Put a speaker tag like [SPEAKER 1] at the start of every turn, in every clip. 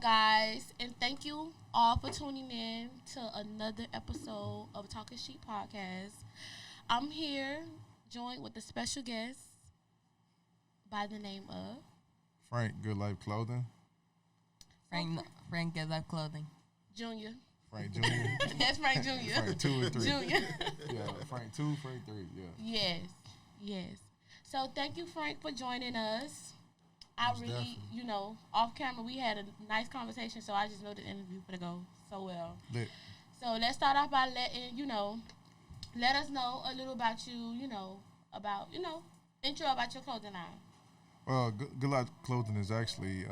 [SPEAKER 1] guys, and thank you all for tuning in to another episode of Talking Sheep Podcast. I'm here joined with a special guest by the name of
[SPEAKER 2] Frank, Gudlyfe Clothing.
[SPEAKER 3] Frank Gudlyfe Clothing.
[SPEAKER 1] Junior.
[SPEAKER 2] Frank Junior.
[SPEAKER 1] That's Frank Junior.
[SPEAKER 2] Frank 2 and 3.
[SPEAKER 1] Junior.
[SPEAKER 2] Yeah, Frank 2, Frank 3. Yeah.
[SPEAKER 1] Yes. So thank you, Frank, for joining us.
[SPEAKER 4] Most definitely.
[SPEAKER 1] Off camera, we had a nice conversation, so I just know the interview for to go so well.
[SPEAKER 2] Lit.
[SPEAKER 1] So let's start off by let us know a little about you, intro about your clothing line.
[SPEAKER 2] Well, Gudlyfe Clothing is actually,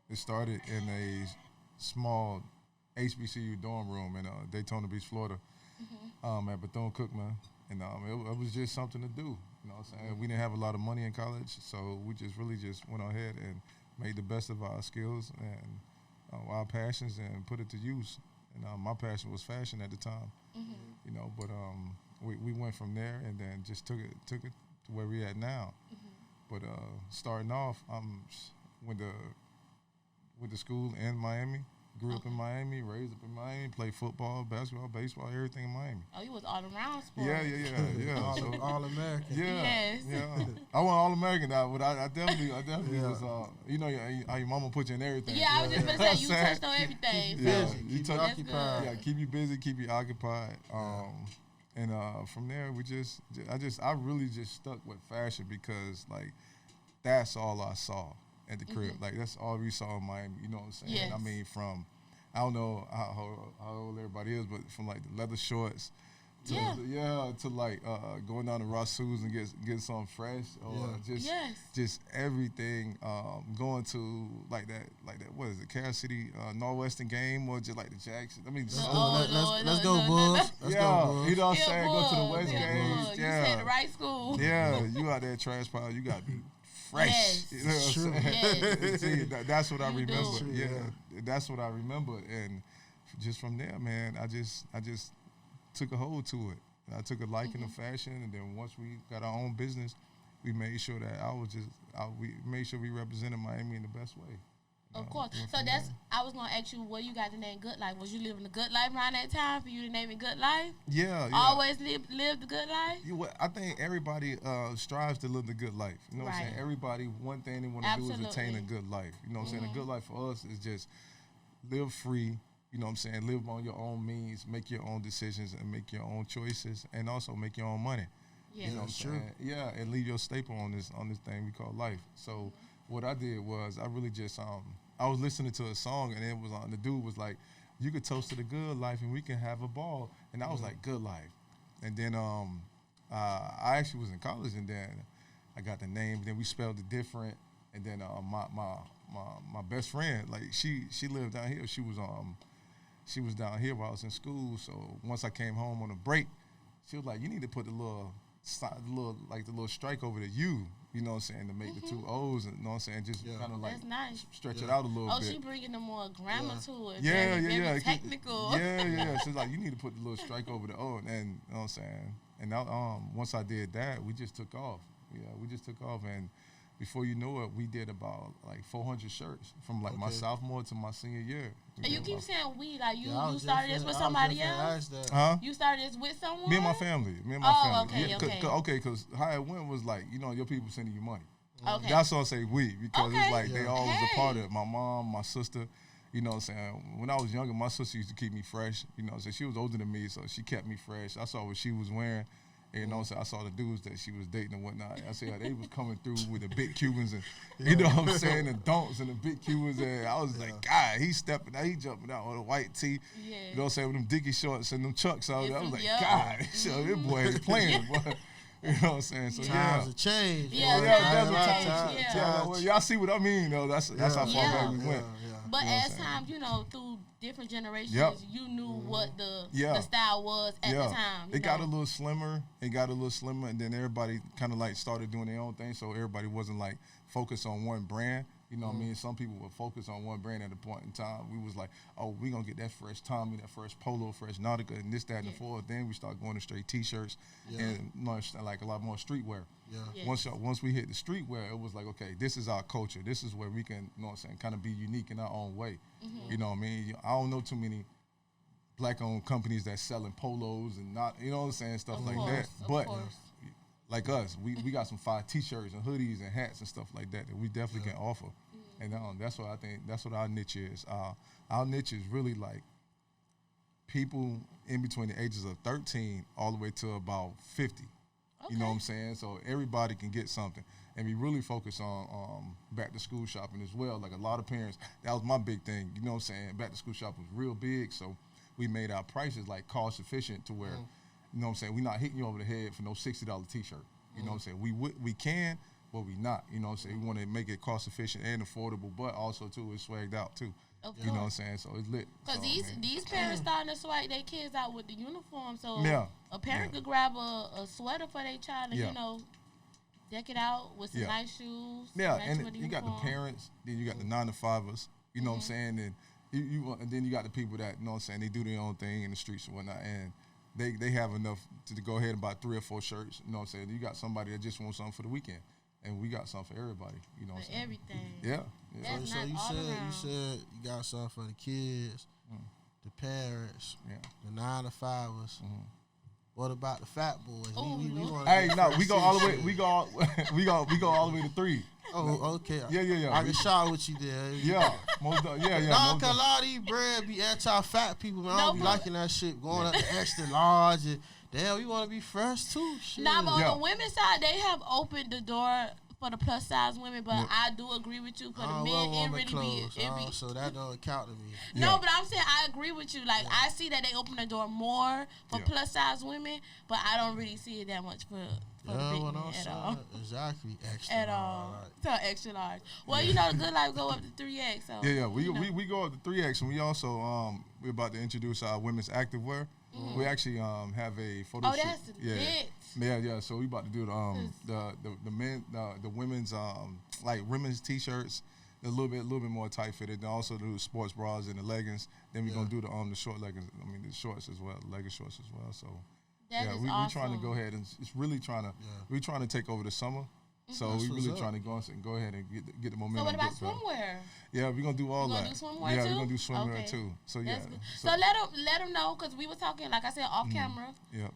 [SPEAKER 2] it started in a small HBCU dorm room in Daytona Beach, Florida, at Bethune-Cookman. And it was just something to do. You know what I'm saying? We didn't have a lot of money in college, so we just really went ahead and made the best of our skills and our passions and put it to use. And my passion was fashion at the time, but we went from there and then just took it to where we at now. But starting off, went to school in Miami. Grew up in Miami, raised up in Miami, played football, basketball, baseball, everything in Miami.
[SPEAKER 1] Oh, you was all around sport.
[SPEAKER 2] Yeah.
[SPEAKER 4] All American.
[SPEAKER 1] Yes.
[SPEAKER 2] Yeah. I wasn't all American now, but I definitely was. How your mama put you in everything.
[SPEAKER 1] Yeah, I was just gonna say you touched on everything.
[SPEAKER 2] Yeah,
[SPEAKER 1] So
[SPEAKER 2] you touch
[SPEAKER 4] occupied.
[SPEAKER 2] Yeah, keep you busy, keep you occupied. And from there, I really just stuck with fashion because that's all I saw at the crib. That's all we saw in Miami. You know what I'm saying?
[SPEAKER 1] Yes.
[SPEAKER 2] I mean, I don't know how old everybody is, but from the leather shorts to going down to Rossoos and get something fresh or just everything. Going to that what is it, Cass City Northwestern game or just the Jackson. I mean,
[SPEAKER 4] Let's go Bulls. Let's go Bulls.
[SPEAKER 2] You know what I'm saying? Go to the West games.
[SPEAKER 1] You said the right school.
[SPEAKER 2] Yeah, you out there trash pile. You got to be fresh.
[SPEAKER 1] Yes.
[SPEAKER 2] You know what I'm saying?
[SPEAKER 1] Yes.
[SPEAKER 2] See, that's what I
[SPEAKER 1] You
[SPEAKER 2] remember.
[SPEAKER 1] do.
[SPEAKER 2] Yeah, that's what I remember. And just from there, man, I just took a hold to it. I took a liking to fashion, and then once we got our own business, we made sure that we made sure we represented Miami in the best way.
[SPEAKER 1] Of course. So I was gonna ask you where you got the name Gudlyfe. Was you living the good life around that time for you to name it Gudlyfe?
[SPEAKER 2] Yeah.
[SPEAKER 1] Always live the good life?
[SPEAKER 2] I think everybody strives to live the good life. You know what I'm saying? Everybody, one thing they want to do is attain a good life. You know what I'm saying? A good life for us is just live free. You know what I'm saying? Live on your own means, make your own decisions, and make your own choices, and also make your own money.
[SPEAKER 1] Yeah,
[SPEAKER 2] you know what I'm saying? Yeah, and leave your staple on this thing we call life. So what I did was I really just I was listening to a song, and it was the dude was like, you could toast to the good life and we can have a ball. And I was like, good life. And then I actually was in college, and then I got the name, then we spelled it different. And then my best friend, she lived down here. She was down here while I was in school. So once I came home on a break, she was like, you need to put the little strike over the U, you know what I'm saying, to make the two O's, you know what I'm saying, just kind of
[SPEAKER 1] that's nice.
[SPEAKER 2] stretch it out a little bit.
[SPEAKER 1] Oh, she bringing the more grammar to it.
[SPEAKER 2] Yeah,
[SPEAKER 1] very technical.
[SPEAKER 2] Yeah. She's like, you need to put the little strike over the O, and you know what I'm saying. And now, once I did that, we just took off. Yeah, we just took off, and before you know it, we did about 400 shirts from my sophomore to my senior year.
[SPEAKER 1] And you keep saying we, you started this with somebody else?
[SPEAKER 2] Huh?
[SPEAKER 1] You started this with someone?
[SPEAKER 2] Me and my family.
[SPEAKER 1] Okay,
[SPEAKER 2] okay. Because how it went was your people sending you money.
[SPEAKER 1] Okay.
[SPEAKER 2] That's why I say we, because it's they all was a part of it. My mom, my sister, you know what I'm saying. When I was younger, my sister used to keep me fresh. You know, so she was older than me, so she kept me fresh. I saw what she was wearing. You know, so I saw the dudes that she was dating and whatnot. I see how they was coming through with the big Cubans and, you know what I'm saying, the don'ts and the big Cubans. And I was like, God, he's stepping out, he jumping out with a white tee.
[SPEAKER 1] Yeah.
[SPEAKER 2] You know what I'm saying, with them Dickie shorts and them Chucks out. I was like,
[SPEAKER 1] Yeah.
[SPEAKER 2] God, so this boy is playing, boy. You know what I'm saying? So
[SPEAKER 4] Times have changed.
[SPEAKER 1] Yeah.
[SPEAKER 2] Well, y'all see what I mean, though. That's how far back we went.
[SPEAKER 1] But
[SPEAKER 2] You know
[SPEAKER 1] as time, through different generations, you knew what the style was at the time.
[SPEAKER 2] It got a little slimmer. And then everybody kind of started doing their own thing. So everybody wasn't focused on one brand. You know what I mean? Some people would focus on one brand at a point in time. We was like, oh, we going to get that fresh Tommy, that fresh Polo, fresh Nautica, and this, that, and the fourth. Then we start going to straight T-shirts and like a lot more streetwear. Yeah. Yes. Once we hit the streetwear, it was like, okay, this is our culture. This is where we can, you know what I'm saying, kind of be unique in our own way. You know what I mean? I don't know too many black-owned companies that's selling polos and not, you know what I'm saying, stuff like that. But like us, we got some fire T-shirts and hoodies and hats and stuff like that we definitely can offer. And that's what I think, that's what our niche is. Our niche is really like people in between the ages of 13 all the way to about 50. You know what I'm saying? So everybody can get something. And we really focus on back to school shopping as well. Like a lot of parents, that was my big thing. You know what I'm saying? Back to school shopping was real big. So we made our prices like cost efficient to where, you know what I'm saying, we're not hitting you over the head for no $60 T-shirt. You know what I'm saying? We can, but we not. You know what I'm saying? We want to make it cost efficient and affordable, but also too it's swagged out too. You know what I'm saying? So it's lit.
[SPEAKER 1] Because these parents starting to swag their kids out with the uniform. So a parent could grab a sweater for their child and, you know, deck it out with some nice shoes.
[SPEAKER 2] Yeah, and you got the parents, then you got the 9-to-5ers, you know what I'm saying? And and then you got the people that, you know what I'm saying, they do their own thing in the streets and whatnot, and they have enough to go ahead and buy 3 or 4 shirts, you know what I'm saying? You got somebody that just wants something for the weekend. And we got something for everybody, you know what I'm saying?
[SPEAKER 1] Everything.
[SPEAKER 2] Yeah.
[SPEAKER 4] So you said you got something for the kids, the parents, the 9-to-5ers. What about the fat boys?
[SPEAKER 2] We go all the way. We go all the way to 3.
[SPEAKER 4] Oh, okay.
[SPEAKER 2] Yeah.
[SPEAKER 4] I can shout with you there.
[SPEAKER 2] Yeah. Cause
[SPEAKER 4] a lot of these bread be anti-fat people, man. I don't be liking that shit. Going up to extra large and damn, we want to be fresh too. Shit.
[SPEAKER 1] Nah, but on the women's side, they have opened the door for the plus size women, but I do agree with you. For the men, it really be.
[SPEAKER 4] So that don't count to me.
[SPEAKER 1] No, but I'm saying I agree with you. Like I see that they open the door more for plus size women, but I don't really see it that much for the big men at all.
[SPEAKER 4] Exactly, extra
[SPEAKER 1] at all. So extra large. Well, you know, the Gudlyfe go up to 3X. So
[SPEAKER 2] we go up to 3X, and we also we're about to introduce our women's activewear. We actually have a photo shoot.
[SPEAKER 1] Oh, that's lit.
[SPEAKER 2] Yeah. So we about to do the women's like women's T-shirts, a little bit more tight fitted. And also do sports bras and the leggings. Then we're gonna do the short leggings. I mean the shorts as well, legging shorts as well. So
[SPEAKER 1] we
[SPEAKER 2] awesome. Trying to go ahead and it's really trying to we're trying to take over the summer. So we really trying to go ahead and get the momentum.
[SPEAKER 1] So what about swimwear?
[SPEAKER 2] Yeah, we're gonna do all that.
[SPEAKER 1] Do swimwear too?
[SPEAKER 2] We're gonna do swimwear too. So
[SPEAKER 1] That's good. So let them know, because we were talking, like I said, off camera.
[SPEAKER 2] Yeah.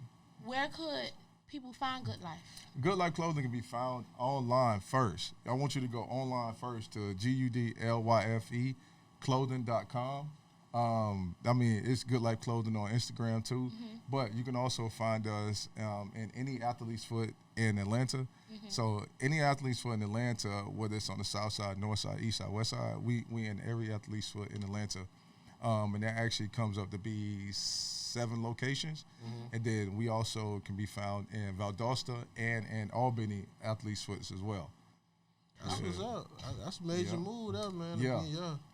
[SPEAKER 1] Where could people find Gudlyfe?
[SPEAKER 2] Gudlyfe Clothing can be found online first. I want you to go online first to Gudlyfe clothing.com. I mean, it's Gudlyfe Clothing on Instagram too. But you can also find us in any athlete's foot in Atlanta. So any athlete's foot in Atlanta, whether it's on the south side, north side, east side, west side, we in every athlete's foot in Atlanta. And that actually comes up to be 7 locations. And then we also can be found in Valdosta and in Albany athlete's foots as well.
[SPEAKER 4] That's what's up. That's a major move there, man.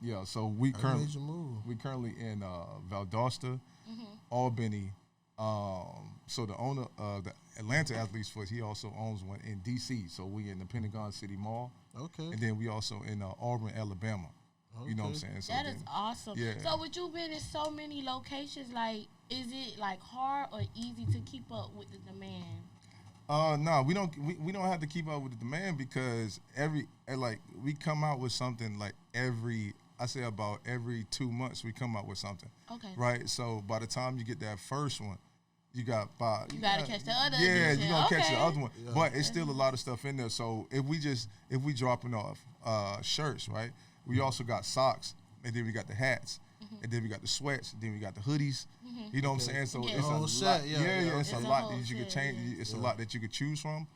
[SPEAKER 2] Yeah. So we currently in Valdosta, Albany. So the owner of the Atlanta Athlete's Foot, he also owns one in D.C. So we in the Pentagon City Mall. Okay. And then we also in Auburn, Alabama. Okay. You know what I'm saying? So
[SPEAKER 1] that is awesome. Yeah. So with you being in so many locations, like, is it like hard or easy to keep up with the demand?
[SPEAKER 2] No, we don't have to keep up with the demand, because we come out with something like about every 2 months we come out with something. Okay. Right? So by the time you get that first one, you gotta
[SPEAKER 1] catch the other.
[SPEAKER 2] Yeah, you're gonna catch the other one. Yeah. But it's still a lot of stuff in there. So if we dropping off shirts, right? We also got socks, and then we got the hats, and then we got the sweats, and then we got the hoodies. You know what I'm saying? So it's a lot. It's a lot that you could change. It's a lot that you could choose from.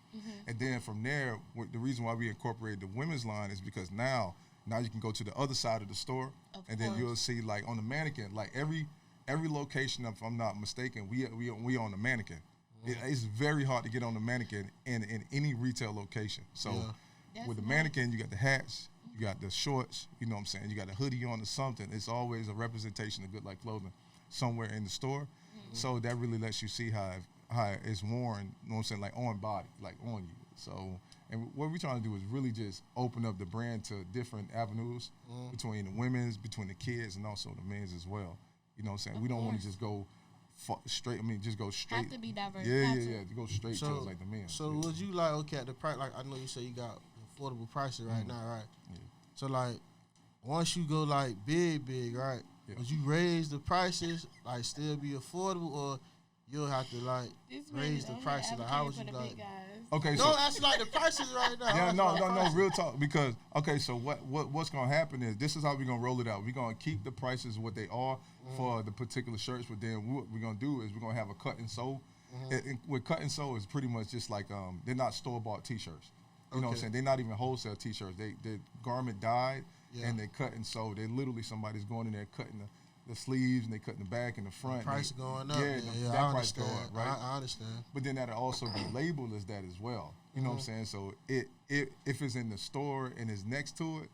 [SPEAKER 2] And then from there, the reason why we incorporated the women's line is because now you can go to the other side of the store, and then you'll see, like, on the mannequin, like every location, if I'm not mistaken, we on the mannequin. It's very hard to get on the mannequin in any retail location. So with the mannequin, you got the hats, you got the shorts, you know what I'm saying, you got a hoodie on or something. It's always a representation of Gudlyfe Clothing somewhere in the store. So that really lets you see how it's worn, you know what I'm saying, like on body, like on you. So, and what we're trying to do is really just open up the brand to different avenues between the women's, between the kids, and also the men's as well. You know what I'm saying? We don't want to just go straight. I mean, just go straight.
[SPEAKER 1] Have to be diverse.
[SPEAKER 2] Yeah. To go straight to like the men.
[SPEAKER 4] So would you like at the price? Like I know you say you got affordable prices right now, right? Yeah. So like once you go like big, right? Yeah. Would you raise the prices like still be affordable, or you'll have to like raise the prices? Like how would you like?
[SPEAKER 2] Okay,
[SPEAKER 4] don't ask like the prices right now.
[SPEAKER 2] Yeah, no, real talk. Because so what's gonna happen is this is how we're gonna roll it out. We're gonna keep the prices what they are for the particular shirts, but then what we're gonna do is we're gonna have a cut and sew. And with cut and sew is pretty much just like they're not store bought T-shirts. You know what I'm saying? They're not even wholesale T-shirts. They're garment dyed and they cut and sew. They literally somebody's going in there cutting the sleeves and they cutting the back and the front.
[SPEAKER 4] The price going up.
[SPEAKER 2] Yeah,
[SPEAKER 4] that
[SPEAKER 2] price go up, right?
[SPEAKER 4] I understand.
[SPEAKER 2] But then that'll also be labeled as that as well. You know what I'm saying? So if it's in the store and it's next to it,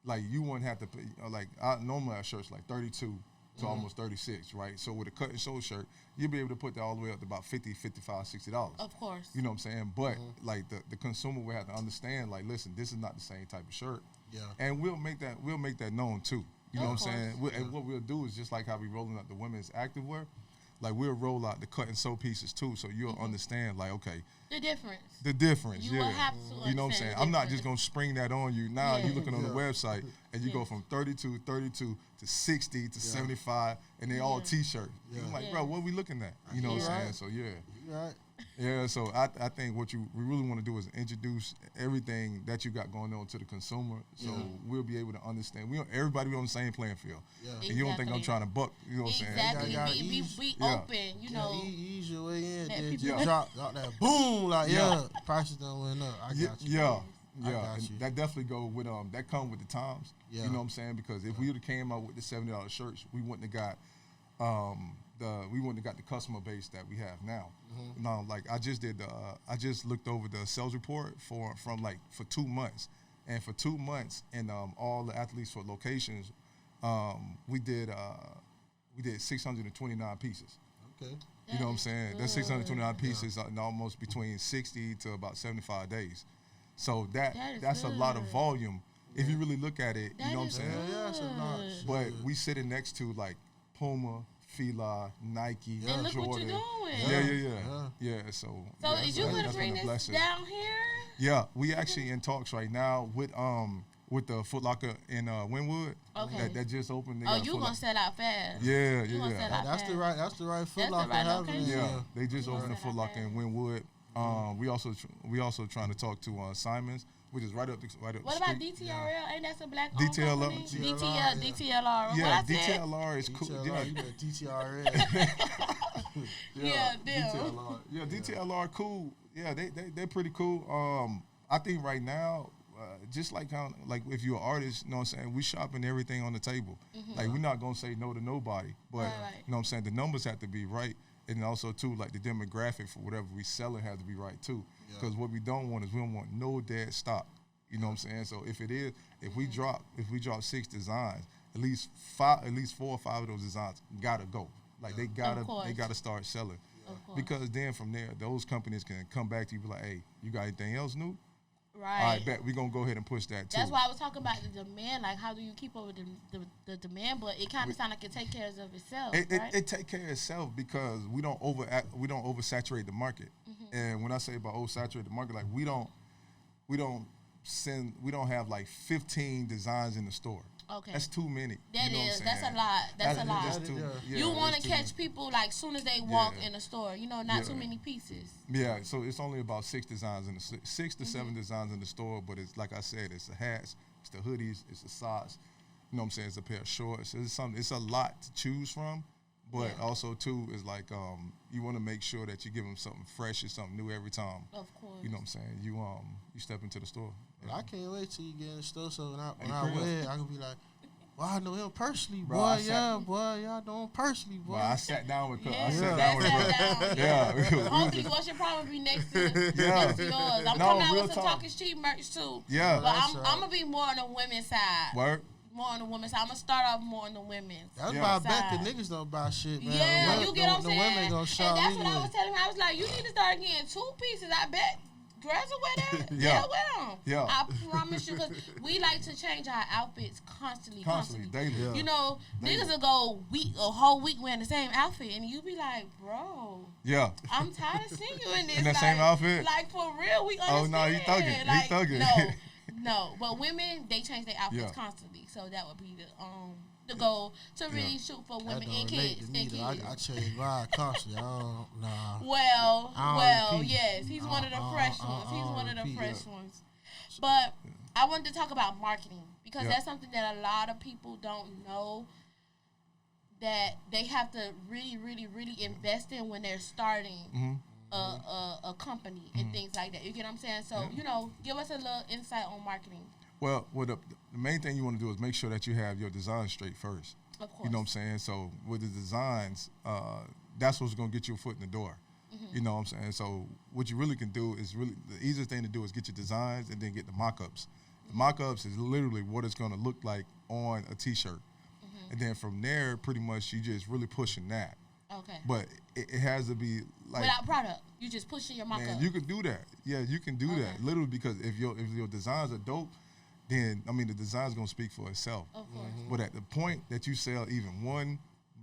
[SPEAKER 2] like you wouldn't have to pay, like normally our shirts like 32 to almost 36, right? So with a cut and sew shirt, you'll be able to put that all the way up to about $50, $55, $60.
[SPEAKER 1] Of course.
[SPEAKER 2] You know what I'm saying? But like the consumer will have to understand, like, listen, this is not the same type of shirt. Yeah. And we'll make that known too. You know what I'm saying? And what we'll do is just like how we rolling out the women's activewear, like we'll roll out the cut and sew pieces too, so you'll understand, like, okay, the difference.
[SPEAKER 1] You will have to.
[SPEAKER 2] You know what I'm saying? I'm not just gonna spring that on you. Now you're looking on the website and you go from 32 to 60 to 75, and they all T-shirts. I'm like, bro, what are we looking at? You know what I'm saying? So
[SPEAKER 4] right.
[SPEAKER 2] Yeah, so I think what we really want to do is introduce everything that you got going on to the consumer, so we'll be able to understand. Everybody on the same playing field, and you don't think I'm trying to buck. You know what I'm saying?
[SPEAKER 1] Exactly. Be open. You know,
[SPEAKER 4] ease your way in. Then you drop that boom, like prices don't went up. I got you.
[SPEAKER 2] Yeah, and that definitely go with that come with the times. You know what I'm saying? Because if we would have came out with the $70 shirts, we wouldn't have got the customer base that we have now. Now, like I just looked over the sales report for 2 months, and for 2 months, and all the athletes for locations, we did 629 pieces.
[SPEAKER 4] Okay.
[SPEAKER 2] You know what I'm saying? That's 629 pieces in almost between 60 to about 75 days. So that's a lot of volume. If you really look at it, you know what I'm saying?
[SPEAKER 4] Yeah, that's a lot.
[SPEAKER 2] But we sitting next to like Puma, Fila, Nike,
[SPEAKER 1] and look
[SPEAKER 2] Jordan.
[SPEAKER 1] what you're doing.
[SPEAKER 2] Yeah. So
[SPEAKER 1] is you gonna bring this down here?
[SPEAKER 2] Yeah, we actually in talks right now with the Foot Locker in Wynwood.
[SPEAKER 1] Okay.
[SPEAKER 2] That just opened.
[SPEAKER 1] You gonna sell out fast?
[SPEAKER 2] Yeah.
[SPEAKER 4] That's the right Foot Locker.
[SPEAKER 2] Yeah, they just opened the Foot Locker in Wynwood. We also trying to talk to Simons, which is right up the street.
[SPEAKER 1] What about DTRL? Ain't that some black
[SPEAKER 2] DTLR?
[SPEAKER 1] company? DTLR.
[SPEAKER 2] Yeah, DTLR is cool.
[SPEAKER 4] DTLR, you got DTRL.
[SPEAKER 2] DTLR. Yeah, DTLR cool. Yeah, they're pretty cool. I think right now, just like if you're an artist, you know what I'm saying, we shopping everything on the table. Like we're not gonna say no to nobody, but you know what I'm saying, the numbers have to be right. And also too, like the demographic for whatever we selling has to be right too. Because what we don't want is we don't want no dead stock. You know what I'm saying? So if we drop 6 designs, at least 4 or 5 of those designs gotta go. Like they gotta start selling. Because then from there, those companies can come back to you and be like, hey, you got anything else new?
[SPEAKER 1] Right.
[SPEAKER 2] All right, bet we're gonna go ahead and push that too.
[SPEAKER 1] That's why I was talking about the demand. Like, how do you keep up with the demand? But it kind of sounds like it take care of itself.
[SPEAKER 2] It take care of itself because we don't oversaturate the market. And when I say about oversaturate the market, like we don't have like 15 designs in the store. Okay. That's too many.
[SPEAKER 1] That's a lot. That's a lot. You want to catch people like soon as they walk in the store. You know, not too many pieces.
[SPEAKER 2] Yeah, so it's only about 6 designs in the 6 to 7 designs in the store, but it's like I said, it's the hats, it's the hoodies, it's the socks. You know what I'm saying? It's a pair of shorts. It's a lot to choose from, but also too is like you want to make sure that you give them something fresh and something new every time.
[SPEAKER 1] Of course.
[SPEAKER 2] You know what I'm saying? You step into the store.
[SPEAKER 4] I can't wait till you get in the store. So when I wear, I can be like, well, I know him personally, boy. Y'all know him personally, boy.
[SPEAKER 2] Bro, I sat down with
[SPEAKER 1] Homie, what's your problem? Be next to yours. I'm coming out with some Talking Street merch too.
[SPEAKER 2] Yeah,
[SPEAKER 1] but I'm gonna be more on the women's side.
[SPEAKER 2] Word.
[SPEAKER 1] More on the women's side. I'm gonna start off more on the women's.
[SPEAKER 4] That's why I bet the niggas don't buy shit, man.
[SPEAKER 1] Yeah, you get what I'm saying.
[SPEAKER 4] The women gonna shop.
[SPEAKER 1] And that's what I was telling him. I was like, you need to start getting 2 pieces. I bet girls will wear that.
[SPEAKER 2] Yeah.
[SPEAKER 1] They'll wear them.
[SPEAKER 2] Yeah.
[SPEAKER 1] I promise you, because we like to change our outfits constantly.
[SPEAKER 2] daily.
[SPEAKER 4] Yeah.
[SPEAKER 1] You know,
[SPEAKER 2] Daily.
[SPEAKER 1] niggas will go a whole week wearing the same outfit, and you be like, bro,
[SPEAKER 2] Yeah.
[SPEAKER 1] I'm tired of seeing you in this.
[SPEAKER 2] In that
[SPEAKER 1] like,
[SPEAKER 2] same outfit?
[SPEAKER 1] Like, for real, we
[SPEAKER 2] Oh,
[SPEAKER 1] understand.
[SPEAKER 2] no, he thugging.
[SPEAKER 1] Like,
[SPEAKER 2] He thugging.
[SPEAKER 1] No. But women, they change their outfits
[SPEAKER 2] Yeah.
[SPEAKER 1] constantly. So that would be the goal to really shoot for
[SPEAKER 4] That
[SPEAKER 1] women
[SPEAKER 4] don't
[SPEAKER 1] and
[SPEAKER 4] relate
[SPEAKER 1] kids.
[SPEAKER 4] to me, though. I change mine constantly. Nah.
[SPEAKER 1] Well,
[SPEAKER 4] I don't repeat.
[SPEAKER 1] yes, he's one of the fresh ones. He's one of the
[SPEAKER 4] repeat,
[SPEAKER 1] fresh ones. But I wanted to talk about marketing because
[SPEAKER 2] Yeah.
[SPEAKER 1] that's something that a lot of people don't know that they have to really, really, really invest in when they're starting a company and things like that. You get what I'm saying? So, give us a little insight on marketing.
[SPEAKER 2] Well, the main thing you want to do is make sure that you have your design straight first.
[SPEAKER 1] Of course.
[SPEAKER 2] You know what I'm saying? So with the designs, that's what's going to get you a foot in the door. You know what I'm saying? So what you really can do is the easiest thing to do is get your designs and then get the mock-ups. The mock-ups is literally what it's going to look like on a T-shirt. And then from there, pretty much you just really pushing that.
[SPEAKER 1] Okay.
[SPEAKER 2] But it has to be like
[SPEAKER 1] without product, you just pushing your mock-up.
[SPEAKER 2] man, you can do that. Yeah, you can do that. Literally, because if your designs are dope, then the design's gonna speak for itself.
[SPEAKER 1] Of course.
[SPEAKER 2] But at the point that you sell even one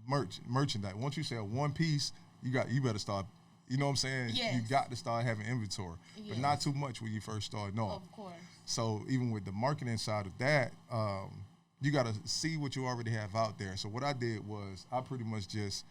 [SPEAKER 2] merchandise, once you sell one piece, you better start. You know what I'm saying?
[SPEAKER 1] Yes.
[SPEAKER 2] You got to start having inventory, but not too much when you first start. No.
[SPEAKER 1] Of course.
[SPEAKER 2] So even with the marketing side of that, you got to see what you already have out there. So what I did was I pretty much just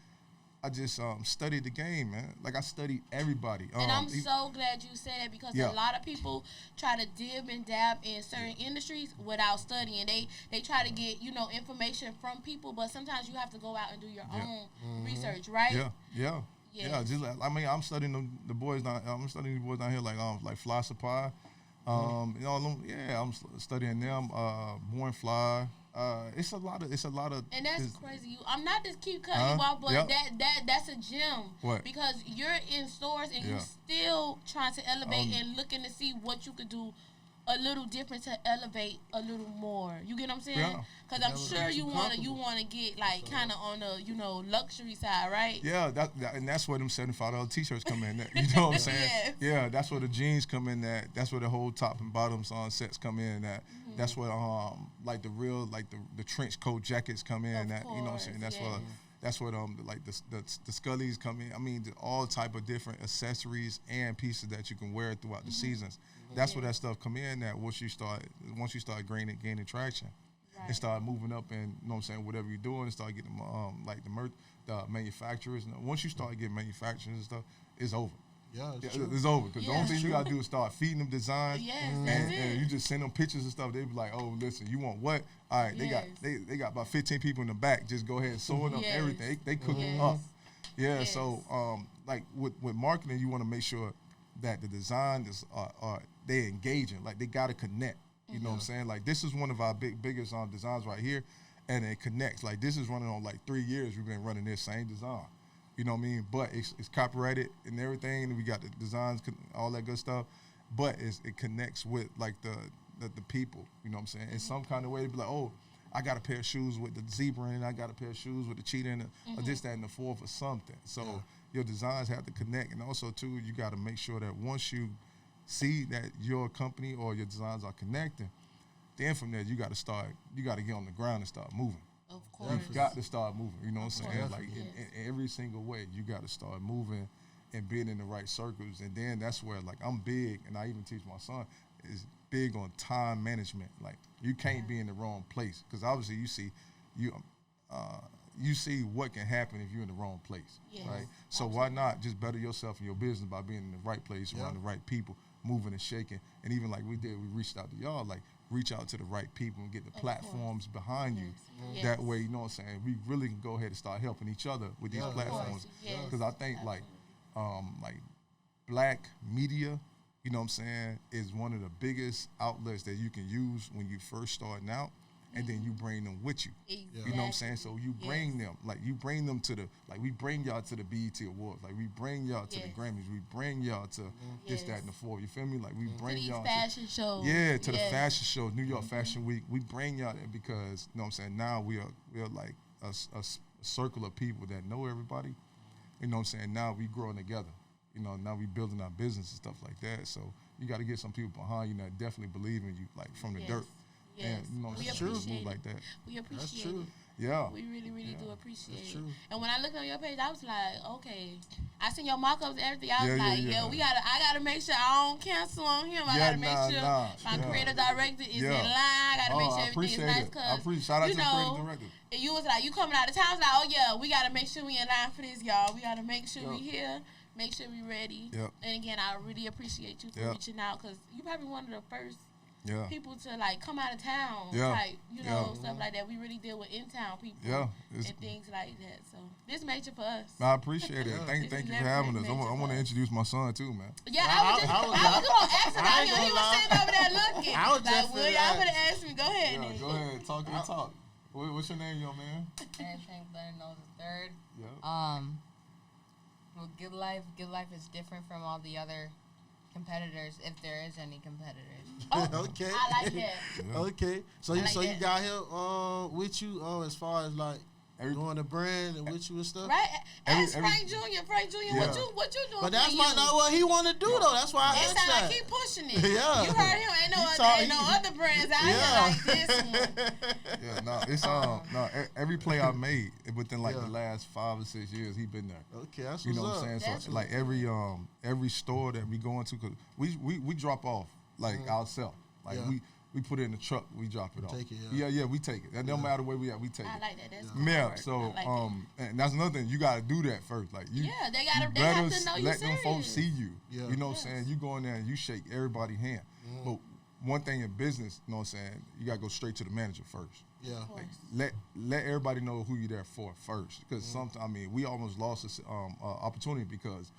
[SPEAKER 2] studied the game, man. Like I studied everybody.
[SPEAKER 1] And I'm so glad you said that because a lot of people try to dib and dab in certain industries without studying. They try to get information from people, but sometimes you have to go out and do your own research, right?
[SPEAKER 2] Yeah. Just like, I'm studying the boys down. I'm studying the boys down here like Fly Supply. I'm studying them. Born Fly. It's a lot of.
[SPEAKER 1] And that's crazy. I'm not just keep cutting you off, but that's a gem.
[SPEAKER 2] What?
[SPEAKER 1] Because you're in stores and you're still trying to elevate and looking to see what you could do a little different to elevate a little more. You get what I'm saying?
[SPEAKER 2] Yeah.
[SPEAKER 1] Because I'm sure you want to get like kind of on the luxury side, right?
[SPEAKER 2] Yeah, and that's where them $75 T-shirts come in. You know what I'm saying?
[SPEAKER 1] Yes.
[SPEAKER 2] Yeah, that's where the jeans come in. That's where the whole top and bottoms on sets come in. That's where like the real the trench coat jackets come in. You know what I'm saying? That's where the Scullies come in. All type of different accessories and pieces that you can wear throughout the seasons. That's where that stuff come in. That once you start gaining traction, and start moving up, and you know what I'm saying, whatever you're doing, and start getting the manufacturers. And once you start getting manufacturers and stuff, it's over.
[SPEAKER 4] Yeah,
[SPEAKER 2] it's over. Because the only thing you gotta do is start feeding them designs.
[SPEAKER 1] Yes,
[SPEAKER 2] and you just send them pictures and stuff. They be like, oh, listen, you want what? All right, they got about 15 people in the back. Just go ahead and sew it up everything. They cook it up. Yeah.
[SPEAKER 1] Yes.
[SPEAKER 2] So like with marketing, you want to make sure that the design are they engaging. Like they gotta connect. You know what I'm saying? Like this is one of our biggest designs right here, and it connects. Like this is running on like 3 years. We've been running this same design. You know what I mean? But it's copyrighted and everything. And we got the designs, all that good stuff. But it connects with like the people. You know what I'm saying? In some kind of way, to be like, oh, I got a pair of shoes with the zebra in it. I got a pair of shoes with the cheetah in it, or this, that, and the fourth, or something. So your designs have to connect, and also too, you got to make sure that once you see that your company or your designs are connecting, then from there you got to get on the ground and start moving.
[SPEAKER 1] Of course.
[SPEAKER 2] You've got to start moving. You know what I'm saying? Like
[SPEAKER 1] Yes.
[SPEAKER 2] in every single way, you got to start moving and being in the right circles. And then that's where like I'm big, and I even teach my son is big on time management. Like you can't be in the wrong place, because obviously you see what can happen if you're in the wrong place, right? So why not just better yourself in your business by being in the right place, around the right people, moving and shaking. And even like we reached out to y'all, like reach out to the right people and get the platforms behind you.
[SPEAKER 1] Yes.
[SPEAKER 2] That way, you know what I'm saying, we really can go ahead and start helping each other with these platforms. Because I think like black media, you know what I'm saying, is one of the biggest outlets that you can use when you first starting out. And then you bring them with you.
[SPEAKER 1] Exactly.
[SPEAKER 2] You know what I'm saying? So you bring them, we bring y'all to the BET Awards. Like we bring y'all to the Grammys. We bring y'all to this, that, and the fourth. You feel me? Like we bring
[SPEAKER 1] to these
[SPEAKER 2] y'all
[SPEAKER 1] fashion shows.
[SPEAKER 2] Yeah, to the fashion shows, New York Fashion Week. We bring y'all there because, you know what I'm saying, now we are like a circle of people that know everybody. You know what I'm saying? Now we growing together. You know, now we building our business and stuff like that. So you got to get some people behind you that definitely believe in you, like from the dirt.
[SPEAKER 1] Yes.
[SPEAKER 2] And you know,
[SPEAKER 1] We
[SPEAKER 2] it's true.
[SPEAKER 1] appreciate
[SPEAKER 2] Like that.
[SPEAKER 1] We appreciate
[SPEAKER 4] true.
[SPEAKER 1] it.
[SPEAKER 2] Yeah.
[SPEAKER 1] We really, really do appreciate
[SPEAKER 4] That's
[SPEAKER 1] it.
[SPEAKER 4] true.
[SPEAKER 1] And when I looked on your page, I was like, okay. I seen your mock-ups and everything. I was
[SPEAKER 2] Yeah,
[SPEAKER 1] like,
[SPEAKER 2] yeah.
[SPEAKER 1] I gotta make sure I don't cancel on him. I gotta make sure my creative director is in line. I gotta make sure everything is nice. Cause
[SPEAKER 2] shout out to the
[SPEAKER 1] know,
[SPEAKER 2] creative director.
[SPEAKER 1] and you was like, you coming out of town. I was like, oh yeah, we gotta make sure we in line for this, y'all. We gotta make sure we here. Make sure we ready.
[SPEAKER 2] Yep.
[SPEAKER 1] And again, I really appreciate you for reaching out because you probably one of the first people to like come out of town, like stuff like that. We really deal with in town people, and things like that. So this major for us.
[SPEAKER 2] I appreciate it. Thank you for having us. I want to introduce my son too, man.
[SPEAKER 1] Yeah, I was gonna ask him out here. He was sitting over there looking. I was just like, y'all would have asked me. Go ahead.
[SPEAKER 2] Yeah, go ahead. Talk your talk. What's your name, young man?
[SPEAKER 3] Anything Glenn knows the third.
[SPEAKER 2] Yeah.
[SPEAKER 3] Well, Gudlyfe is different from all the other competitors, if there is any competitors.
[SPEAKER 4] Okay.
[SPEAKER 1] I like that.
[SPEAKER 4] Okay. So you got him with you as far as like doing the brand and with you and stuff.
[SPEAKER 1] Right. As Frank Jr. What you doing?
[SPEAKER 4] But that's not what he want to do though. That's why I asked that.
[SPEAKER 1] It sound like he pushing it.
[SPEAKER 4] Yeah.
[SPEAKER 1] You heard him. Ain't no other brands out here like this one.
[SPEAKER 2] Yeah, no, it's every play I made within like the last 5 or 6 years, he been there.
[SPEAKER 4] Okay, that's
[SPEAKER 2] you know
[SPEAKER 4] what's
[SPEAKER 2] what I'm
[SPEAKER 4] up.
[SPEAKER 2] saying. So like every store that we go into, cause we drop off like ourselves. Like we put it in the truck, we drop it off.
[SPEAKER 4] Take it,
[SPEAKER 2] yeah, we take it. That no matter where we at, we take it.
[SPEAKER 1] I like that. That's
[SPEAKER 2] yeah. So and that's another thing. You gotta do that first. Like
[SPEAKER 1] they have to know you
[SPEAKER 2] let
[SPEAKER 1] serious.
[SPEAKER 2] them folks see you. Yeah. You know what I'm saying? You go in there and you shake everybody's hand. But one thing in business, you know what I'm saying, you gotta go straight to the manager first.
[SPEAKER 4] Yeah.
[SPEAKER 2] Like, let everybody know who you're there for first. Because sometimes, we almost lost this opportunity because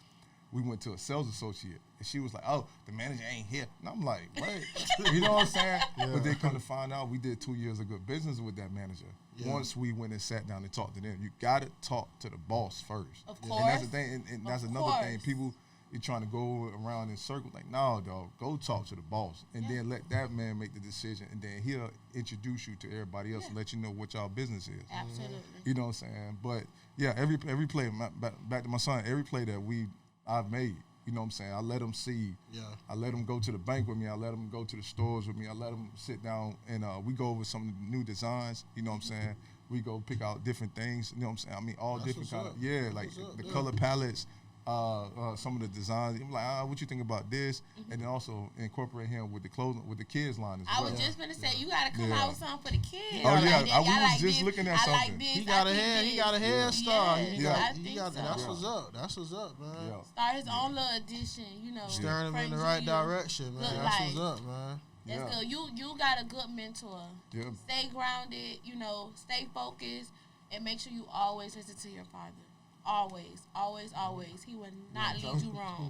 [SPEAKER 2] we went to a sales associate and she was like, "Oh, the manager ain't here." And I'm like, "What?" You know what I'm saying? But they come to find out we did 2 years of good business with that manager. Once we went and sat down and talked to them, you gotta talk to the boss first.
[SPEAKER 1] Of course.
[SPEAKER 2] And that's the thing. And that's another thing. People, you're trying to go around in circles. Like, no, dog, go talk to the boss. And then let that man make the decision. And then he'll introduce you to everybody else and let you know what y'all business is.
[SPEAKER 1] Absolutely.
[SPEAKER 2] You know what I'm saying? But, yeah, every play, back to my son, every play that I've made, you know what I'm saying? I let him see. Yeah. I let him go to the bank with me. I let him go to the stores with me. I let him sit down and we go over some of the new designs. You know what I'm saying? We go pick out different things. You know what I'm saying? All that's different kind of like the color palettes. Some of the designs. I'm like, what you think about this? And then also incorporate him with the clothing, with the kids line as well.
[SPEAKER 1] I was just gonna say you gotta come out with something for the kids.
[SPEAKER 2] Oh yeah,
[SPEAKER 1] I
[SPEAKER 2] was just looking at something.
[SPEAKER 1] Like this,
[SPEAKER 4] he got a hairstyle.
[SPEAKER 1] Yeah,
[SPEAKER 4] that's what's up. That's what's up, man.
[SPEAKER 2] Yeah.
[SPEAKER 1] Start his own little edition,
[SPEAKER 4] Steering him in the right direction, man. That's what's up, man.
[SPEAKER 1] That's good. You got a good mentor.
[SPEAKER 2] Yeah.
[SPEAKER 1] Stay grounded, stay focused, and make sure you always listen to your father. Always. He would not lead you wrong.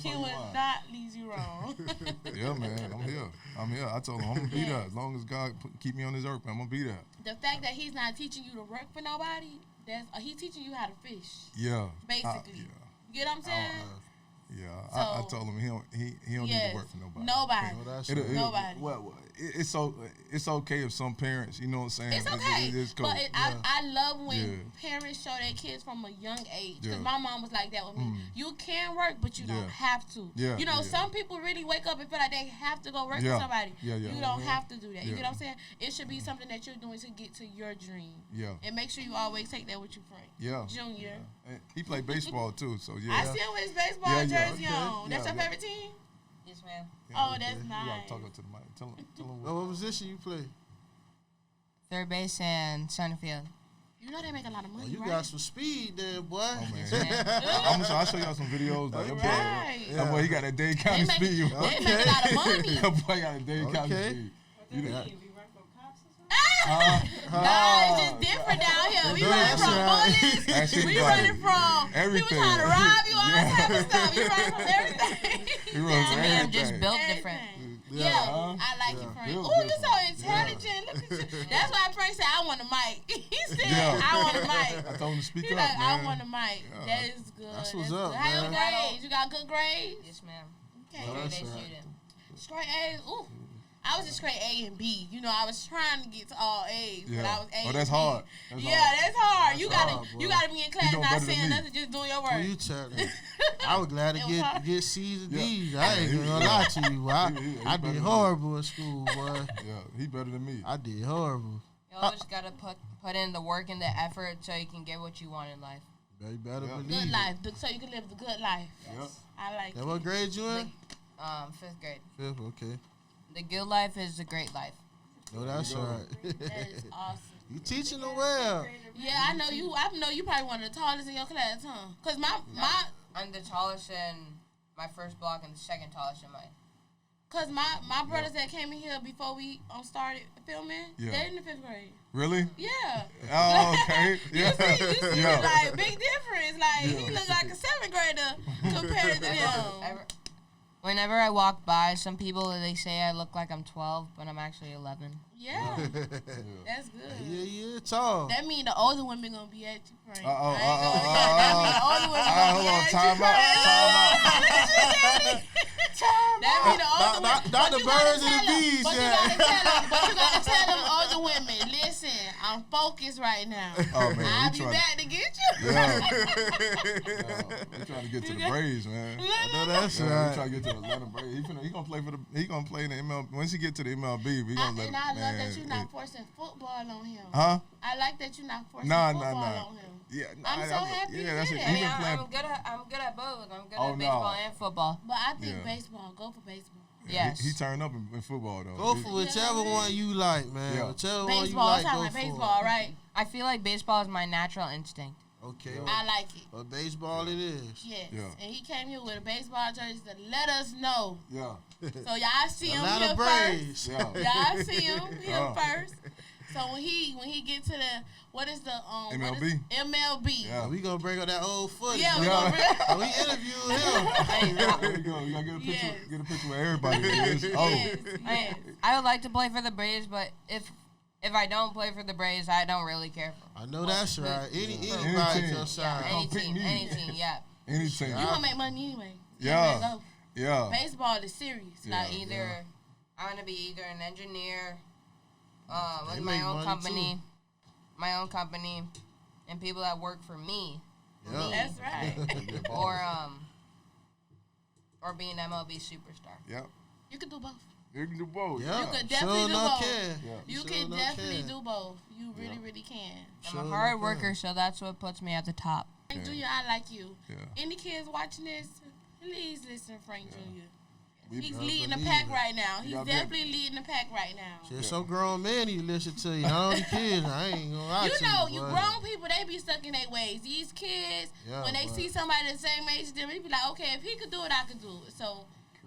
[SPEAKER 1] He would not lead you wrong.
[SPEAKER 2] Yeah, man. I'm here. I told him I'm going to be there. As long as God keep me on this earth, I'm going to be there.
[SPEAKER 1] The fact that he's not teaching you to work for nobody, he's teaching you how to fish.
[SPEAKER 2] Yeah.
[SPEAKER 1] Basically. You get what I'm saying?
[SPEAKER 2] Yeah, I told him he don't need to work for nobody.
[SPEAKER 1] Nobody.
[SPEAKER 2] Well, it's okay if some parents, you know what I'm saying.
[SPEAKER 1] It's okay,
[SPEAKER 2] it's cool.
[SPEAKER 1] but I love when parents show their kids from a young age. Because my mom was like that with me. You can work, but you don't have to. Some people really wake up and feel like they have to go work for somebody. You don't have to do that. You get what I'm saying? It should be something that you're doing to get to your dream.
[SPEAKER 2] Yeah.
[SPEAKER 1] And make sure you always take that with you, Frank.
[SPEAKER 2] Yeah.
[SPEAKER 1] Junior.
[SPEAKER 2] And he played baseball too, so yeah.
[SPEAKER 1] I see him with his baseball jersey on. That's your favorite team?
[SPEAKER 3] Yes, ma'am.
[SPEAKER 1] Yeah, that's nice.
[SPEAKER 2] You gotta talk up to the mic. Tell him
[SPEAKER 4] what position you play?
[SPEAKER 3] Third base and center field.
[SPEAKER 1] You know they make a lot of money,
[SPEAKER 4] you
[SPEAKER 1] right?
[SPEAKER 4] got some speed there, boy.
[SPEAKER 2] Oh, man. I'll show y'all some videos. Like, that boy, he got that Dade County speed.
[SPEAKER 1] They make a lot of money.
[SPEAKER 2] That boy got a Dade County speed.
[SPEAKER 1] It's just different down here. We running from bullets. We running from
[SPEAKER 2] everything.
[SPEAKER 1] People trying to rob you, all that type of stuff. You running from everything.
[SPEAKER 3] I'm just built different.
[SPEAKER 1] I like you, Frank. Oh, you're so intelligent. Look at you. That's why Frank said, I want a mic. He said, I want a mic.
[SPEAKER 2] I told him to speak up,
[SPEAKER 1] like,
[SPEAKER 2] man.
[SPEAKER 1] I want a mic. That is good.
[SPEAKER 4] That's what's up, man.
[SPEAKER 1] How your grades? You got good grades?
[SPEAKER 3] Yes, ma'am.
[SPEAKER 1] Okay.
[SPEAKER 3] Straight A's shooting.
[SPEAKER 1] Straight A's. Ooh. I was just straight A and B. You know, I was trying to get to all A's, but I was A and B.
[SPEAKER 2] That's hard.
[SPEAKER 1] That's hard. You
[SPEAKER 4] hard,
[SPEAKER 1] gotta be in class not saying nothing, just doing your work.
[SPEAKER 4] Who you telling? I was glad to get C's and D's. I ain't gonna lie to you. I did horrible in school, boy.
[SPEAKER 2] Yeah, he better than me.
[SPEAKER 4] I did horrible.
[SPEAKER 3] You always gotta put in the work and the effort so you can get what you want in life.
[SPEAKER 4] You better believe
[SPEAKER 1] good
[SPEAKER 4] it.
[SPEAKER 1] life, so you can live the good life.
[SPEAKER 2] Yep.
[SPEAKER 1] I like it.
[SPEAKER 4] What grade you in?
[SPEAKER 3] 5th grade.
[SPEAKER 4] 5th, okay.
[SPEAKER 3] The good life is the great life.
[SPEAKER 4] No, that's all right.
[SPEAKER 1] That is awesome.
[SPEAKER 4] You teaching them well.
[SPEAKER 1] Yeah, I know you probably one of the tallest in your class, huh? Cause
[SPEAKER 3] I'm the tallest in my first block and the second tallest in mine.
[SPEAKER 1] Cause my brothers that came in here before we started filming, they're in the 5th grade.
[SPEAKER 2] Really?
[SPEAKER 1] Yeah.
[SPEAKER 2] Oh, okay.
[SPEAKER 1] You see, like big difference. Like he look like a 7th grader compared to them.
[SPEAKER 3] Whenever I walk by, some people they say I look like I'm 12, but I'm actually 11.
[SPEAKER 1] Yeah, that's good.
[SPEAKER 4] Yeah, tall.
[SPEAKER 1] That mean the older women gonna be at you, Frank.
[SPEAKER 2] Hold on, time out.
[SPEAKER 1] That mean the older women.
[SPEAKER 4] Not the birds and the bees.
[SPEAKER 1] But you gotta tell them older women, listen, I'm focused right now.
[SPEAKER 2] Oh, man,
[SPEAKER 1] I'll be back to get you.
[SPEAKER 2] Yeah. We trying to get to the Braves, man.
[SPEAKER 4] I know that's right.
[SPEAKER 2] We trying to get to the Atlanta Braves. He gonna play he gonna play in the MLB. Once he get to the MLB, we gonna let him.
[SPEAKER 1] And I love that you're not forcing football on him.
[SPEAKER 2] Huh?
[SPEAKER 1] I like that you're not forcing football on him.
[SPEAKER 2] Yeah,
[SPEAKER 1] I'm so happy
[SPEAKER 2] that's
[SPEAKER 1] to
[SPEAKER 2] it.
[SPEAKER 1] hear
[SPEAKER 3] I'm good at both. I'm good at baseball and football.
[SPEAKER 1] But I think baseball. Go for baseball.
[SPEAKER 3] Yes.
[SPEAKER 2] He turned up in football though.
[SPEAKER 4] Go for whichever one you like, man.
[SPEAKER 2] Yeah.
[SPEAKER 4] Whichever
[SPEAKER 1] baseball,
[SPEAKER 4] one you like,
[SPEAKER 1] go
[SPEAKER 4] for
[SPEAKER 1] baseball, right?
[SPEAKER 3] I feel like baseball is my natural instinct.
[SPEAKER 4] Okay.
[SPEAKER 1] I like it.
[SPEAKER 4] But baseball it is.
[SPEAKER 1] Yes.
[SPEAKER 2] Yeah.
[SPEAKER 1] And he came here with a baseball jersey to let us know.
[SPEAKER 2] Yeah.
[SPEAKER 1] So y'all see him
[SPEAKER 4] Atlanta
[SPEAKER 1] here
[SPEAKER 4] Braves.
[SPEAKER 1] first.
[SPEAKER 2] Yeah.
[SPEAKER 1] Y'all see him here first. So when he get to the what is the
[SPEAKER 2] MLB?
[SPEAKER 1] MLB.
[SPEAKER 2] Yeah.
[SPEAKER 4] We gonna bring up that old footage.
[SPEAKER 1] Yeah, we gonna bring
[SPEAKER 4] we interviewed him.
[SPEAKER 2] There you go. You gotta get a picture.
[SPEAKER 1] Yes.
[SPEAKER 2] Get a picture with everybody.
[SPEAKER 1] Yes.
[SPEAKER 3] I would like to play for the Braves, but if I don't play for the Braves, I don't really care for.
[SPEAKER 4] I know that's right. Anybody
[SPEAKER 2] team.
[SPEAKER 4] can sign.
[SPEAKER 3] Any team, yeah.
[SPEAKER 2] Any team.
[SPEAKER 1] You gonna make money anyway.
[SPEAKER 2] Yeah. Yeah.
[SPEAKER 1] Baseball is serious.
[SPEAKER 2] Yeah.
[SPEAKER 1] Like
[SPEAKER 3] Either I want to be either an engineer, with
[SPEAKER 4] They
[SPEAKER 3] my
[SPEAKER 4] make
[SPEAKER 3] own
[SPEAKER 4] money,
[SPEAKER 3] company, and people that work for me.
[SPEAKER 4] Yeah.
[SPEAKER 1] That's right.
[SPEAKER 3] or be an MLB superstar.
[SPEAKER 2] Yep.
[SPEAKER 1] You can do both.
[SPEAKER 2] You can do both.
[SPEAKER 4] Yeah.
[SPEAKER 1] You could definitely do both.
[SPEAKER 2] Yeah.
[SPEAKER 1] You
[SPEAKER 4] Sure
[SPEAKER 1] can
[SPEAKER 4] enough
[SPEAKER 1] definitely
[SPEAKER 4] can.
[SPEAKER 1] do both. You really, really can.
[SPEAKER 3] I'm a hard worker, so that's what puts me at the top.
[SPEAKER 1] Frank Jr., I like you.
[SPEAKER 2] Yeah.
[SPEAKER 1] Any kids watching this, please listen to Frank Jr.
[SPEAKER 2] We
[SPEAKER 1] He's
[SPEAKER 4] gotta
[SPEAKER 1] leading the
[SPEAKER 4] believe
[SPEAKER 1] pack
[SPEAKER 4] it.
[SPEAKER 1] right now. He's
[SPEAKER 2] gotta be-
[SPEAKER 1] definitely leading the pack right now.
[SPEAKER 4] There's some grown men you listen to you, not only kids. I ain't gonna lie to
[SPEAKER 1] You know,
[SPEAKER 4] you.
[SPEAKER 1] you
[SPEAKER 4] boy.
[SPEAKER 1] grown people, they be stuck in their ways. These kids,
[SPEAKER 4] Yeah,
[SPEAKER 1] when they
[SPEAKER 4] boy.
[SPEAKER 1] see somebody the same age as them, they be like, okay, if he could do it, I could do it. So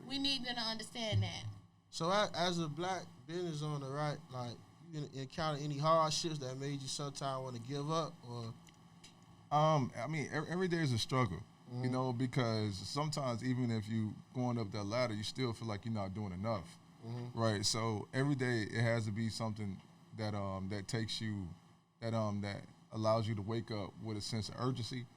[SPEAKER 1] we need them to understand that.
[SPEAKER 4] So as a black business owner, right, like you encounter any hardships that made you sometimes want to give up, or
[SPEAKER 2] I mean, every day is a struggle, you know, because sometimes even if you going up that ladder, you still feel like you're not doing enough, right? So every day it has to be something that that takes you, that allows you to wake up with a sense of urgency,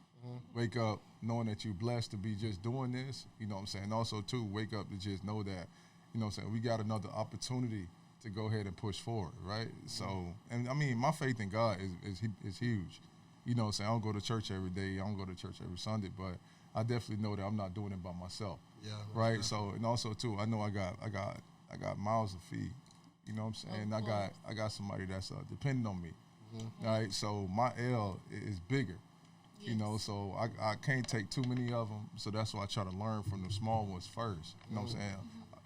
[SPEAKER 2] wake up knowing that you're blessed to be just doing this, you know what I'm saying? And also too, wake up to just know that, you know what I'm saying, we got another opportunity to go ahead and push forward, right? So, and I mean, my faith in God is huge. You know what I'm saying? I don't go to church every day. I don't go to church every Sunday, but I definitely know that I'm not doing it by myself.
[SPEAKER 4] yeah,
[SPEAKER 2] Right? So, and also too, I know I got mouths to feed. You know what I'm saying? I got somebody that's depending on me. Right? So my L is bigger. You know, so I can't take too many of them. So that's why I try to learn from the small ones first. You know what I'm saying?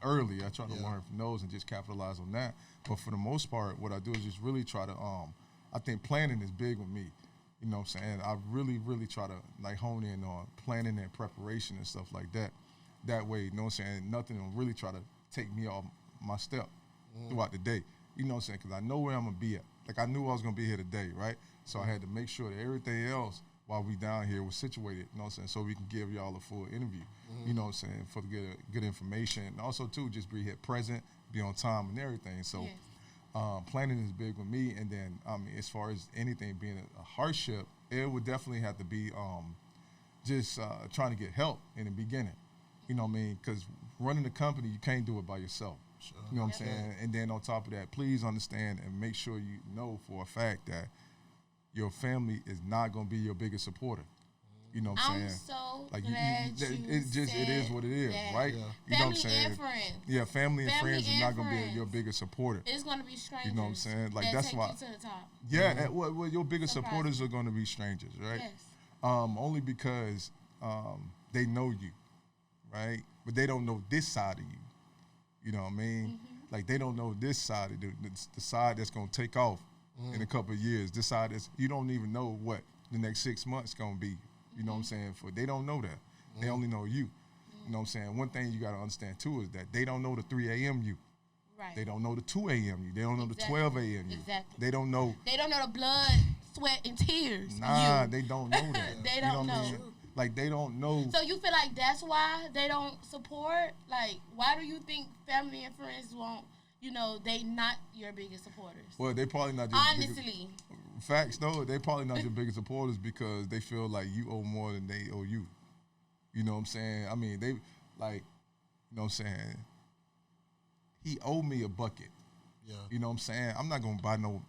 [SPEAKER 2] Early, I try to learn from those and just capitalize on that. But for the most part, what I do is just really try to, I think planning is big with me. You know what I'm saying? I really, really try to like hone in on planning and preparation and stuff like that. That way, you know what I'm saying? Nothing will really try to take me off my step throughout the day. You know what I'm saying? Because I know where I'm going to be at. Like I knew I was going to be here today, right? So I had to make sure that everything else while we down here was situated, you know what I'm saying? So we can give y'all a full interview, you know what I'm saying? For to get good information. And also, too, just be here present, be on time and everything. So planning is big with me. And then, as far as anything being a hardship, it would definitely have to be just trying to get help in the beginning. You know what I mean? Because running a company, you can't do it by yourself.
[SPEAKER 4] Sure.
[SPEAKER 2] You know what I'm saying? And then on top of that, please understand and make sure you know for a fact that your family is not going to be your biggest supporter. You know what I'm saying?
[SPEAKER 1] I'm so
[SPEAKER 2] like
[SPEAKER 1] glad
[SPEAKER 2] it is what it is, right?
[SPEAKER 4] Yeah.
[SPEAKER 2] You know what I'm
[SPEAKER 1] Family
[SPEAKER 2] saying?
[SPEAKER 1] and friends.
[SPEAKER 2] Yeah, family and friends is not going to be
[SPEAKER 1] friends.
[SPEAKER 2] your biggest supporter.
[SPEAKER 1] It's going to be strangers.
[SPEAKER 2] You know what I'm saying? Like
[SPEAKER 1] that
[SPEAKER 2] that's
[SPEAKER 1] take
[SPEAKER 2] why.
[SPEAKER 1] you to the top.
[SPEAKER 2] Yeah, well, your biggest
[SPEAKER 1] Surprise
[SPEAKER 2] supporters
[SPEAKER 1] me.
[SPEAKER 2] are going to be strangers, right?
[SPEAKER 1] Yes.
[SPEAKER 2] Only because they know you, right? But they don't know this side of you. You know what I mean?
[SPEAKER 1] Mm-hmm.
[SPEAKER 2] Like they don't know this side of the side that's going to take off in a couple of years. This side is you don't even know what the next 6 months going to be. You know what I'm saying? They don't know that. They only know you. You know what I'm saying? One thing you got to understand too is that they don't know the 3 a.m. you.
[SPEAKER 1] Right.
[SPEAKER 2] They don't know the 2 a.m. you. They don't know the 12 a.m. you.
[SPEAKER 1] Exactly.
[SPEAKER 2] They don't know.
[SPEAKER 1] They don't know the blood, sweat, and tears.
[SPEAKER 2] Nah,
[SPEAKER 1] you.
[SPEAKER 2] they don't know that.
[SPEAKER 1] They
[SPEAKER 2] You
[SPEAKER 1] don't
[SPEAKER 2] what I
[SPEAKER 1] know.
[SPEAKER 2] mean? Like they don't know.
[SPEAKER 1] So you feel like that's why they don't support? Like, why do you think family and friends won't? You know, they not your biggest supporters.
[SPEAKER 2] Well, they probably not your biggest,
[SPEAKER 1] Honestly.
[SPEAKER 2] facts though. They probably not your biggest supporters because they feel like you owe more than they owe you. You know what I'm saying? I mean, they like, you know what I'm saying? He owed me a bucket.
[SPEAKER 4] Yeah.
[SPEAKER 2] You know what I'm saying? I'm not gonna buy no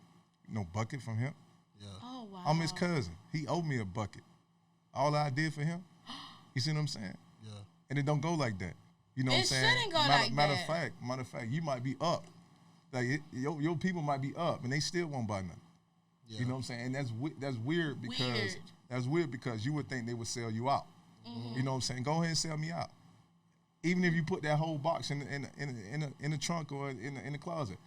[SPEAKER 2] bucket from him.
[SPEAKER 4] Yeah.
[SPEAKER 1] Oh wow.
[SPEAKER 2] I'm his cousin. He owed me a bucket. All I did for him, you see what I'm saying?
[SPEAKER 4] Yeah.
[SPEAKER 2] And it don't go like that. You know what I'm
[SPEAKER 1] It
[SPEAKER 2] saying?
[SPEAKER 1] shouldn't go like
[SPEAKER 2] matter
[SPEAKER 1] that.
[SPEAKER 2] Matter of fact, you might be up. Like your people might be up and they still won't buy nothing.
[SPEAKER 4] Yeah.
[SPEAKER 2] You know what I'm saying? And that's weird because you would think they would sell you out.
[SPEAKER 1] Mm-hmm.
[SPEAKER 2] You know what I'm saying? Go ahead and sell me out. Even if you put that whole box in the trunk or in the closet,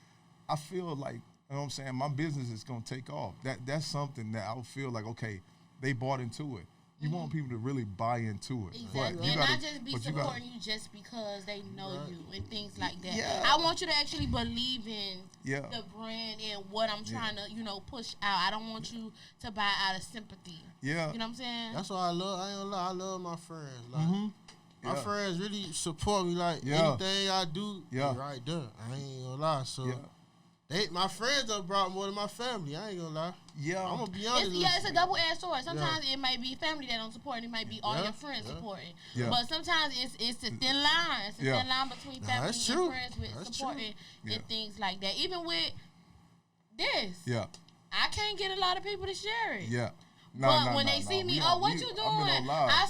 [SPEAKER 2] I feel like, you know what I'm saying, my business is gonna take off. That's something that I feel like, okay, they bought into it. You want people to really buy into it.
[SPEAKER 1] Exactly.
[SPEAKER 2] But you
[SPEAKER 1] and
[SPEAKER 2] gotta,
[SPEAKER 1] not just be
[SPEAKER 2] but you
[SPEAKER 1] supporting
[SPEAKER 2] gotta,
[SPEAKER 1] you just because they know
[SPEAKER 4] Right.
[SPEAKER 1] you and things like that.
[SPEAKER 2] Yeah.
[SPEAKER 1] I want you to actually believe in
[SPEAKER 2] Yeah.
[SPEAKER 1] the brand and what I'm trying to, push out. I don't want you to buy out of sympathy.
[SPEAKER 2] yeah.
[SPEAKER 1] You know what I'm saying?
[SPEAKER 4] That's why I love. I ain't gonna lie. I love my friends. Like my
[SPEAKER 2] Yeah.
[SPEAKER 4] friends really support me. Like
[SPEAKER 2] Yeah.
[SPEAKER 4] anything I do,
[SPEAKER 2] Yeah.
[SPEAKER 4] they right there. I ain't gonna lie. So
[SPEAKER 2] Yeah.
[SPEAKER 4] my friends have brought more than my family. I ain't gonna lie.
[SPEAKER 2] Yeah.
[SPEAKER 4] I'm gonna be honest.
[SPEAKER 1] It's a double-edged sword. Sometimes it might be family that don't support, and it might be all
[SPEAKER 4] Yeah.
[SPEAKER 1] your friends
[SPEAKER 4] Yeah.
[SPEAKER 1] supporting.
[SPEAKER 2] Yeah.
[SPEAKER 1] But sometimes it's a thin line. It's a
[SPEAKER 2] Yeah.
[SPEAKER 1] thin line between
[SPEAKER 4] Nah,
[SPEAKER 1] family
[SPEAKER 4] that's
[SPEAKER 1] and
[SPEAKER 4] true.
[SPEAKER 1] friends with
[SPEAKER 4] That's
[SPEAKER 1] supporting
[SPEAKER 2] true.
[SPEAKER 1] and things like that. Even with this,
[SPEAKER 2] Yeah.
[SPEAKER 1] I can't get a lot of people to share it.
[SPEAKER 2] Yeah.
[SPEAKER 1] But when they see me, what you doing? I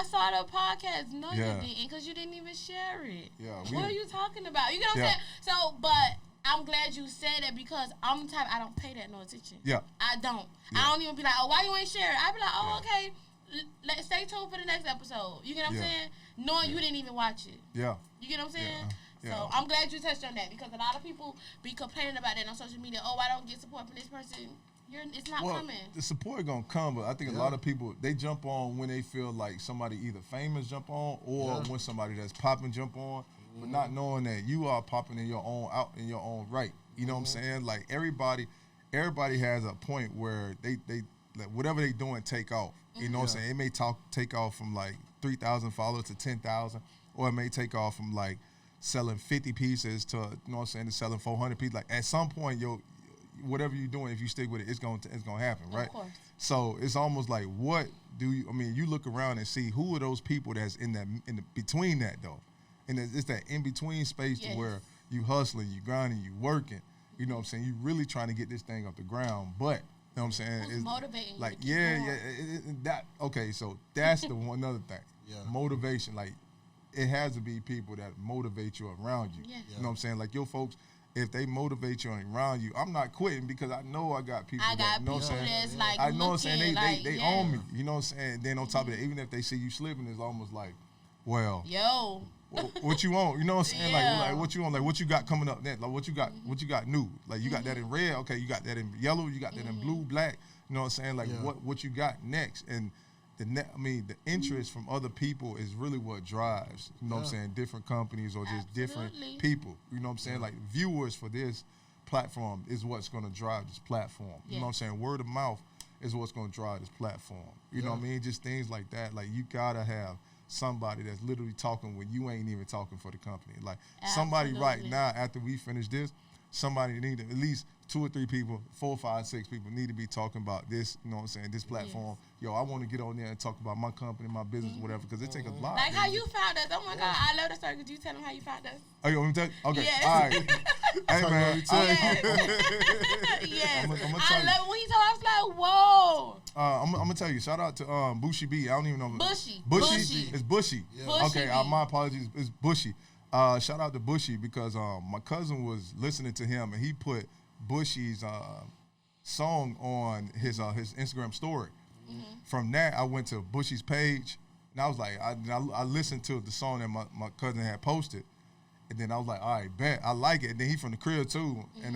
[SPEAKER 1] saw the podcast. No,
[SPEAKER 2] Yeah.
[SPEAKER 1] you didn't, because you didn't even share it.
[SPEAKER 2] Yeah,
[SPEAKER 1] What are you talking about? You know what I'm
[SPEAKER 2] Yeah.
[SPEAKER 1] saying? So, but I'm glad you said that because I'm the type, I don't pay that no attention.
[SPEAKER 2] Yeah.
[SPEAKER 1] I don't.
[SPEAKER 2] Yeah.
[SPEAKER 1] I don't even be like, oh, why you ain't share it? I be like, oh,
[SPEAKER 2] Yeah.
[SPEAKER 1] okay. Let's stay tuned for the next episode. You get what I'm
[SPEAKER 2] Yeah.
[SPEAKER 1] saying? Knowing you didn't even watch it.
[SPEAKER 2] Yeah.
[SPEAKER 1] You get what I'm saying?
[SPEAKER 2] Yeah.
[SPEAKER 1] So I'm glad you touched on that because a lot of people be complaining about that on social media. Oh, I don't get support from this person. It's not coming.
[SPEAKER 2] The support gonna come, but I think a lot of people they jump on when they feel like somebody either famous jump on or when somebody that's popping jump on, but not knowing that you are popping in your own right. You know what I'm saying? Like everybody has a point where they like whatever they doing take off. You know what I'm saying? It may take off from like 3,000 followers to 10,000, or it may take off from like selling 50 pieces to, you know what I'm saying, to selling 400 pieces. Like at some point, whatever you're doing, if you stick with it, it's gonna happen, right?
[SPEAKER 1] Of course.
[SPEAKER 2] So it's almost like, what do you? I mean, you look around and see who are those people that's in the between that though, and it's that in between space to where you hustling, you grinding, you working. You know what I'm saying? You really trying to get this thing off the ground, but you know what I'm saying?
[SPEAKER 1] Who's
[SPEAKER 2] It's
[SPEAKER 1] motivating you
[SPEAKER 2] like
[SPEAKER 1] to keep going?
[SPEAKER 2] that okay. So that's the one other thing.
[SPEAKER 4] Yeah.
[SPEAKER 2] Motivation, like it has to be people that motivate you around you.
[SPEAKER 1] Yes.
[SPEAKER 2] You know what I'm saying? Like your folks. If they motivate you around you, I'm not quitting because I know I got people.
[SPEAKER 1] I got
[SPEAKER 2] you know
[SPEAKER 1] people
[SPEAKER 2] what I'm saying?
[SPEAKER 1] that's like
[SPEAKER 2] I know what I'm saying. They
[SPEAKER 1] yeah.
[SPEAKER 2] own me. You know what I'm saying? Then on top of that, even if they see you slipping, it's almost like, well,
[SPEAKER 1] Yo.
[SPEAKER 2] what you want? You know what I'm saying?
[SPEAKER 1] Yeah.
[SPEAKER 2] Like what you want? Like what you got coming up next? Like what you got new? Like you got that in red? Okay, you got that in yellow. You got that in blue, black. You know what I'm saying? Like what you got next? And the interest from other people is really what drives. You know what I'm saying? Different companies or just different people. You know what I'm saying? Like viewers for this platform is what's going to drive this platform. You know what I'm saying? Word of mouth is what's going to drive this platform. You know what I mean? Just things like that. Like you gotta have somebody that's literally talking when you ain't even talking for the company. Like somebody right now after we finish this, somebody need to, at least 2 or 3 people, 4, 5, 6 people need to be talking about this, you know what I'm saying, this platform. Yo, I want to get on there and talk about my company, my business, whatever, because it take a lot.
[SPEAKER 1] Like how you found us. Oh, my God. I love the story. Could you tell them how you found us?
[SPEAKER 2] Oh, you want me to tell you? Okay.
[SPEAKER 1] Yes.
[SPEAKER 2] All right. Hey, man.
[SPEAKER 1] Yes.
[SPEAKER 2] I'm gonna
[SPEAKER 1] I
[SPEAKER 2] tell you.
[SPEAKER 1] love it when he told us, like, whoa.
[SPEAKER 2] I'm going to tell you. Shout out to Bushy B. I don't even know.
[SPEAKER 1] Bushy.
[SPEAKER 2] Bushy? It's Bushy.
[SPEAKER 4] Yeah.
[SPEAKER 1] Bushy
[SPEAKER 2] Okay,
[SPEAKER 1] B.
[SPEAKER 2] my apologies. It's Bushy. Shout out to Bushy because my cousin was listening to him, and he put Bushy's song on his Instagram story. From that, I went to Bushy's page, and I was like, I listened to the song that my cousin had posted, and then I was like, all right, bet, I like it. And then he from the crib too, and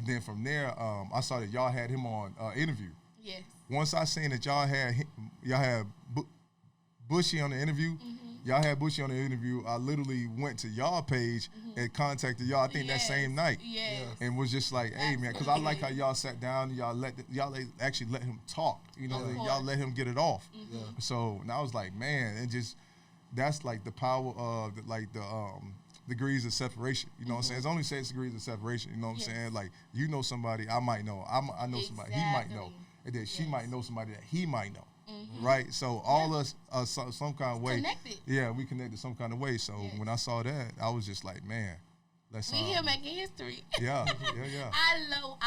[SPEAKER 2] then from there, I saw that y'all had him on interview.
[SPEAKER 1] Yes.
[SPEAKER 2] Once I seen that y'all had Bushy on the interview, y'all had Bushy on the interview, I literally went to y'all page and contacted y'all, I think that same night.
[SPEAKER 1] Yes.
[SPEAKER 2] And was just like, hey, man, because I like how y'all sat down and y'all actually let him talk. You know, y'all let him get it off.
[SPEAKER 4] Yeah.
[SPEAKER 2] So, and I was like, man, and just, that's like the power of, degrees of separation. You know what I'm saying? It's only 6 degrees of separation. You know what I'm saying? Like, you know somebody, I might know. I know somebody, he might know. And then she might know somebody that he might know. Right? So all us some kind of way.
[SPEAKER 1] Connected.
[SPEAKER 2] Yeah, we connected some kind of way. So when I saw that, I was just like, man, let's
[SPEAKER 1] We here making history.
[SPEAKER 2] Yeah.
[SPEAKER 1] I love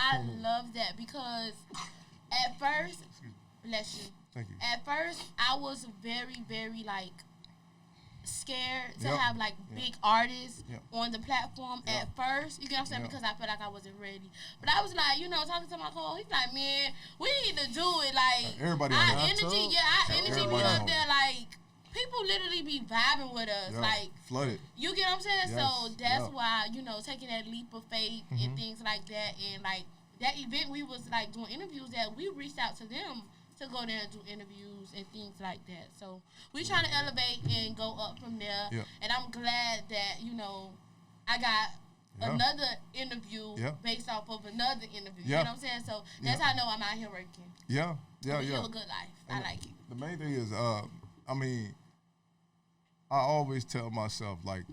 [SPEAKER 1] that because at first, bless you.
[SPEAKER 2] Thank you.
[SPEAKER 1] At first, I was very, very like scared to have like big artists on the platform at first. You get what I'm saying? Because I felt like I wasn't ready. But I was like, you know, talking to my co-host, he's like, man, we need to do it. Like,
[SPEAKER 2] everybody
[SPEAKER 1] our
[SPEAKER 2] on
[SPEAKER 1] energy, our energy be up there. Like, people literally be vibing with us. Like,
[SPEAKER 2] flooded.
[SPEAKER 1] You get what I'm saying?
[SPEAKER 2] Yes.
[SPEAKER 1] So that's why, you know, taking that leap of faith and things like that. And like that event, we was like doing interviews that we reached out to them to go there and do interviews and things like that. So we trying to elevate and go up from there.
[SPEAKER 2] Yeah.
[SPEAKER 1] And I'm glad that, you know, I got another interview based off of another interview. You know what I'm saying? So that's how I know I'm out here working.
[SPEAKER 2] Yeah.
[SPEAKER 1] We live a good life.
[SPEAKER 2] And
[SPEAKER 1] I like it.
[SPEAKER 2] The main thing is, I mean, I always tell myself like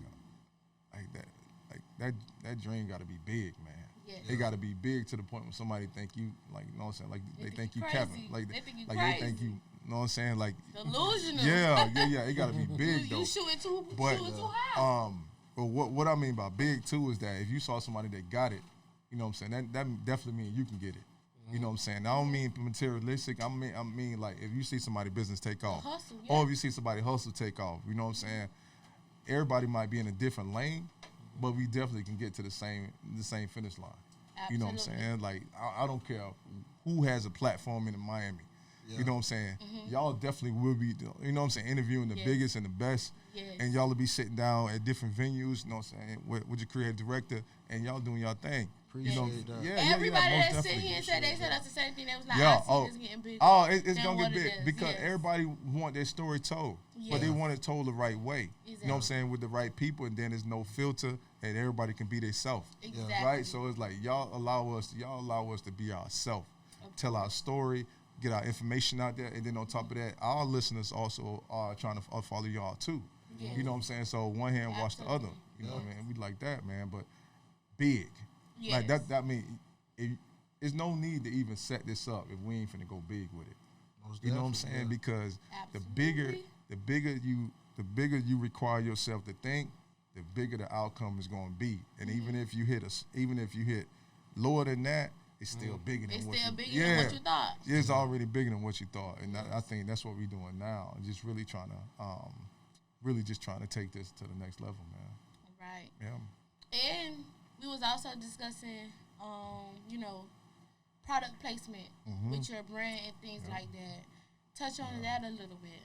[SPEAKER 2] that dream got to be big, man.
[SPEAKER 1] Yes.
[SPEAKER 2] It got to be big to the point where somebody think you, like, you know what I'm saying, like they think you
[SPEAKER 1] crazy.
[SPEAKER 2] Kevin, like
[SPEAKER 1] They think you
[SPEAKER 2] like
[SPEAKER 1] crazy.
[SPEAKER 2] they think you know what I'm saying, like
[SPEAKER 1] Delusional.
[SPEAKER 2] yeah. It got to be big though.
[SPEAKER 1] You shooting too
[SPEAKER 2] But
[SPEAKER 1] high.
[SPEAKER 2] but what I mean by big too is that if you saw somebody that got it, you know what I'm saying, that definitely means you can get it. You know what I'm saying? I don't mean materialistic. I mean like if you see somebody business take off,
[SPEAKER 1] hustle,
[SPEAKER 2] or if you see somebody hustle take off. You know what I'm saying? Everybody might be in a different lane, but we definitely can get to the same finish line.
[SPEAKER 1] Absolutely.
[SPEAKER 2] You know what I'm saying? Like I don't care who has a platform in Miami. Yeah. You know what I'm saying? Y'all definitely will be, you know what I'm saying, interviewing the biggest and the best. Yes. And y'all will be sitting down at different venues, you know what I'm saying, with your creative director, and y'all doing y'all thing.
[SPEAKER 4] Appreciate that.
[SPEAKER 1] Everybody that sit here and said they said us the same thing. They was like, I see this getting bigger.
[SPEAKER 2] It's going to get big because everybody want their story told, but they want it told the right way. Exactly. You know what I'm saying, with the right people, and then there's no filter, and everybody can be themselves.
[SPEAKER 1] Exactly.
[SPEAKER 2] Right? So it's like y'all allow us to be ourselves, tell our story, get our information out there, and then on top of that, our listeners also are trying to follow y'all too. Yeah. You know what I'm saying? So one hand wash the other. You know what I mean? We like that, man. But big. Yes. Like that mean there's no need to even set this up if we ain't finna go big with it. You know what I'm saying? Because the bigger you require yourself to think, the bigger the outcome is going to be. And even if you hit lower than that, it's still bigger than what you thought. It's already bigger than what you thought. And I think that's what we're doing now. Just really trying to take this to the next level, man.
[SPEAKER 1] Right.
[SPEAKER 2] Yeah.
[SPEAKER 1] And we was also discussing, you know, product placement with your brand and things like that. Touch on that a little bit.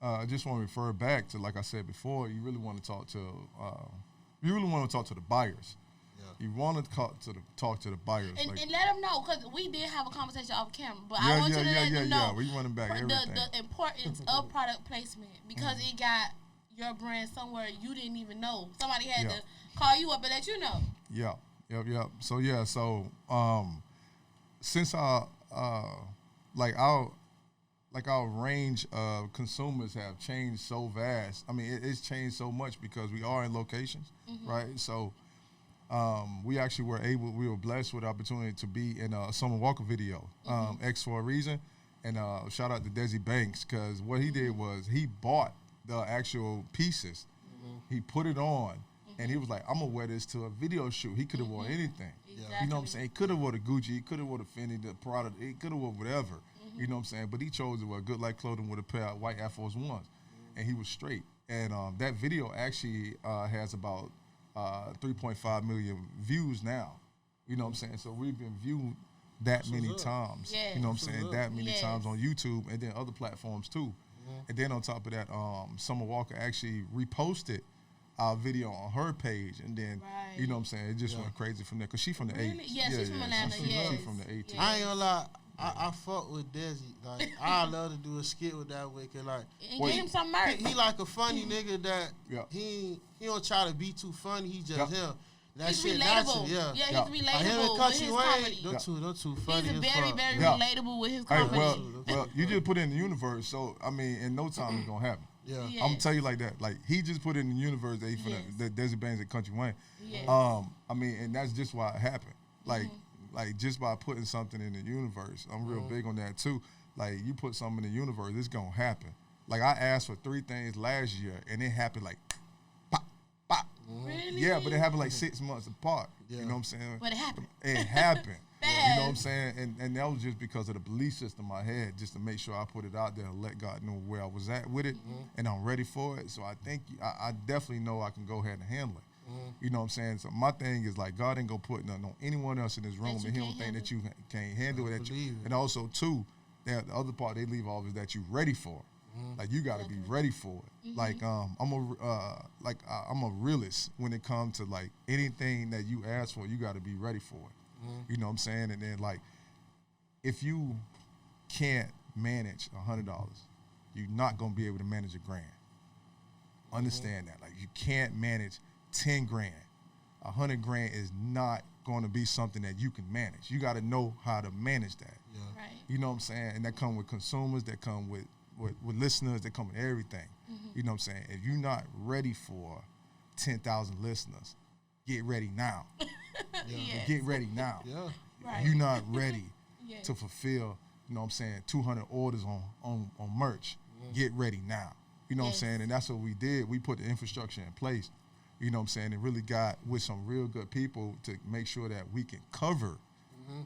[SPEAKER 2] I just want to refer back to, like I said before, you really want to talk to the buyers. Yeah. You want to talk to the buyers.
[SPEAKER 1] And,
[SPEAKER 2] like,
[SPEAKER 1] and let them know, because we did have a conversation off camera, but I want you to let them know
[SPEAKER 2] we running back everything.
[SPEAKER 1] The importance of product placement, because it got your brand somewhere you didn't even know. Somebody had to call you up and let you know.
[SPEAKER 2] Yeah. So since our range of consumers have changed so vast. I mean, it's changed so much because we are in locations, right? So we actually we were blessed with the opportunity to be in a Summer Walker video, X for a Reason. And shout out to Desi Banks, because what he did was he bought the actual pieces. He put it on, and he was like, I'm going to wear this to a video shoot. He could have worn anything.
[SPEAKER 1] Exactly.
[SPEAKER 2] You know what I'm saying? He could have worn a Gucci. He could have worn a Fendi, the Prada. He could have worn whatever. You know what I'm saying? But he chose to wear Gudlyfe Clothing with a pair of white Air Force Ones. And he was straight. And that video actually has about 3.5 million views now. You know what I'm saying? So we've been viewed that many times.
[SPEAKER 1] Yes.
[SPEAKER 2] You know what I'm saying? That many times on YouTube and then other platforms too. And then on top of that, Summer Walker actually reposted our video on her page, and then you know what I'm saying, it just went crazy from there, because she's from the A.
[SPEAKER 1] Yeah, she's from Atlanta.
[SPEAKER 2] She's from the A too.
[SPEAKER 4] I ain't gonna lie, I fuck with Desi. Like, I love to do a skit with that wicked. Like,
[SPEAKER 1] and get him some merch.
[SPEAKER 4] He like a funny nigga that he don't try to be too funny. He just him. That
[SPEAKER 1] he's
[SPEAKER 4] shit
[SPEAKER 1] relatable.
[SPEAKER 4] natural.
[SPEAKER 1] Yeah, he's relatable
[SPEAKER 4] Like
[SPEAKER 1] with his comedy.
[SPEAKER 4] Don't too funny.
[SPEAKER 1] He's very relatable with his comedy.
[SPEAKER 2] Well, you just put it in the universe, so I mean, in no time it's gonna happen.
[SPEAKER 4] Yeah.
[SPEAKER 2] I'm gonna tell you like that. Like, he just put it in the universe that he that Desi Banks at Country Wayne. I mean, and that's just why it happened. Like just by putting something in the universe, I'm real big on that too. Like, you put something in the universe, it's gonna happen. Like, I asked for 3 things last year, and it happened like pop, pop.
[SPEAKER 1] Really?
[SPEAKER 2] Yeah, but it happened like 6 months apart.
[SPEAKER 4] Yeah.
[SPEAKER 2] You know what I'm saying?
[SPEAKER 1] But it happened.
[SPEAKER 2] It happened.
[SPEAKER 1] Fast.
[SPEAKER 2] You know what I'm saying? And that was just because of the belief system I had, just to make sure I put it out there and let God know where I was at with it, and I'm ready for it. So I think I definitely know I can go ahead and handle it. You know what I'm saying? So my thing is, like, God ain't gonna put nothing on anyone else in this room, and he don't think that you can't handle it. And also too, the other part they leave off is that you ready for it. Like, you got to be ready for it. Like, I'm a realist when it comes to, like, anything that you ask for, you got to be ready for it. You know what I'm saying? And then, like, if you can't manage $100, you're not gonna be able to manage $1,000. Understand that. Like, you can't manage 10 grand. $100,000 is not going to be something that you can manage. You got to know how to manage that.
[SPEAKER 1] Right.
[SPEAKER 2] You know what I'm saying? And that come with consumers, that come with listeners, that come with everything. You know what I'm saying? If you're not ready for 10,000 listeners, get ready now. Get ready now.
[SPEAKER 4] Yeah.
[SPEAKER 1] Right.
[SPEAKER 2] You're not ready to fulfill, you know what I'm saying, 200 orders on merch. Get ready now. You know what I'm saying? And that's what we did. We put the infrastructure in place. You know what I'm saying? And really got with some real good people to make sure that we can cover,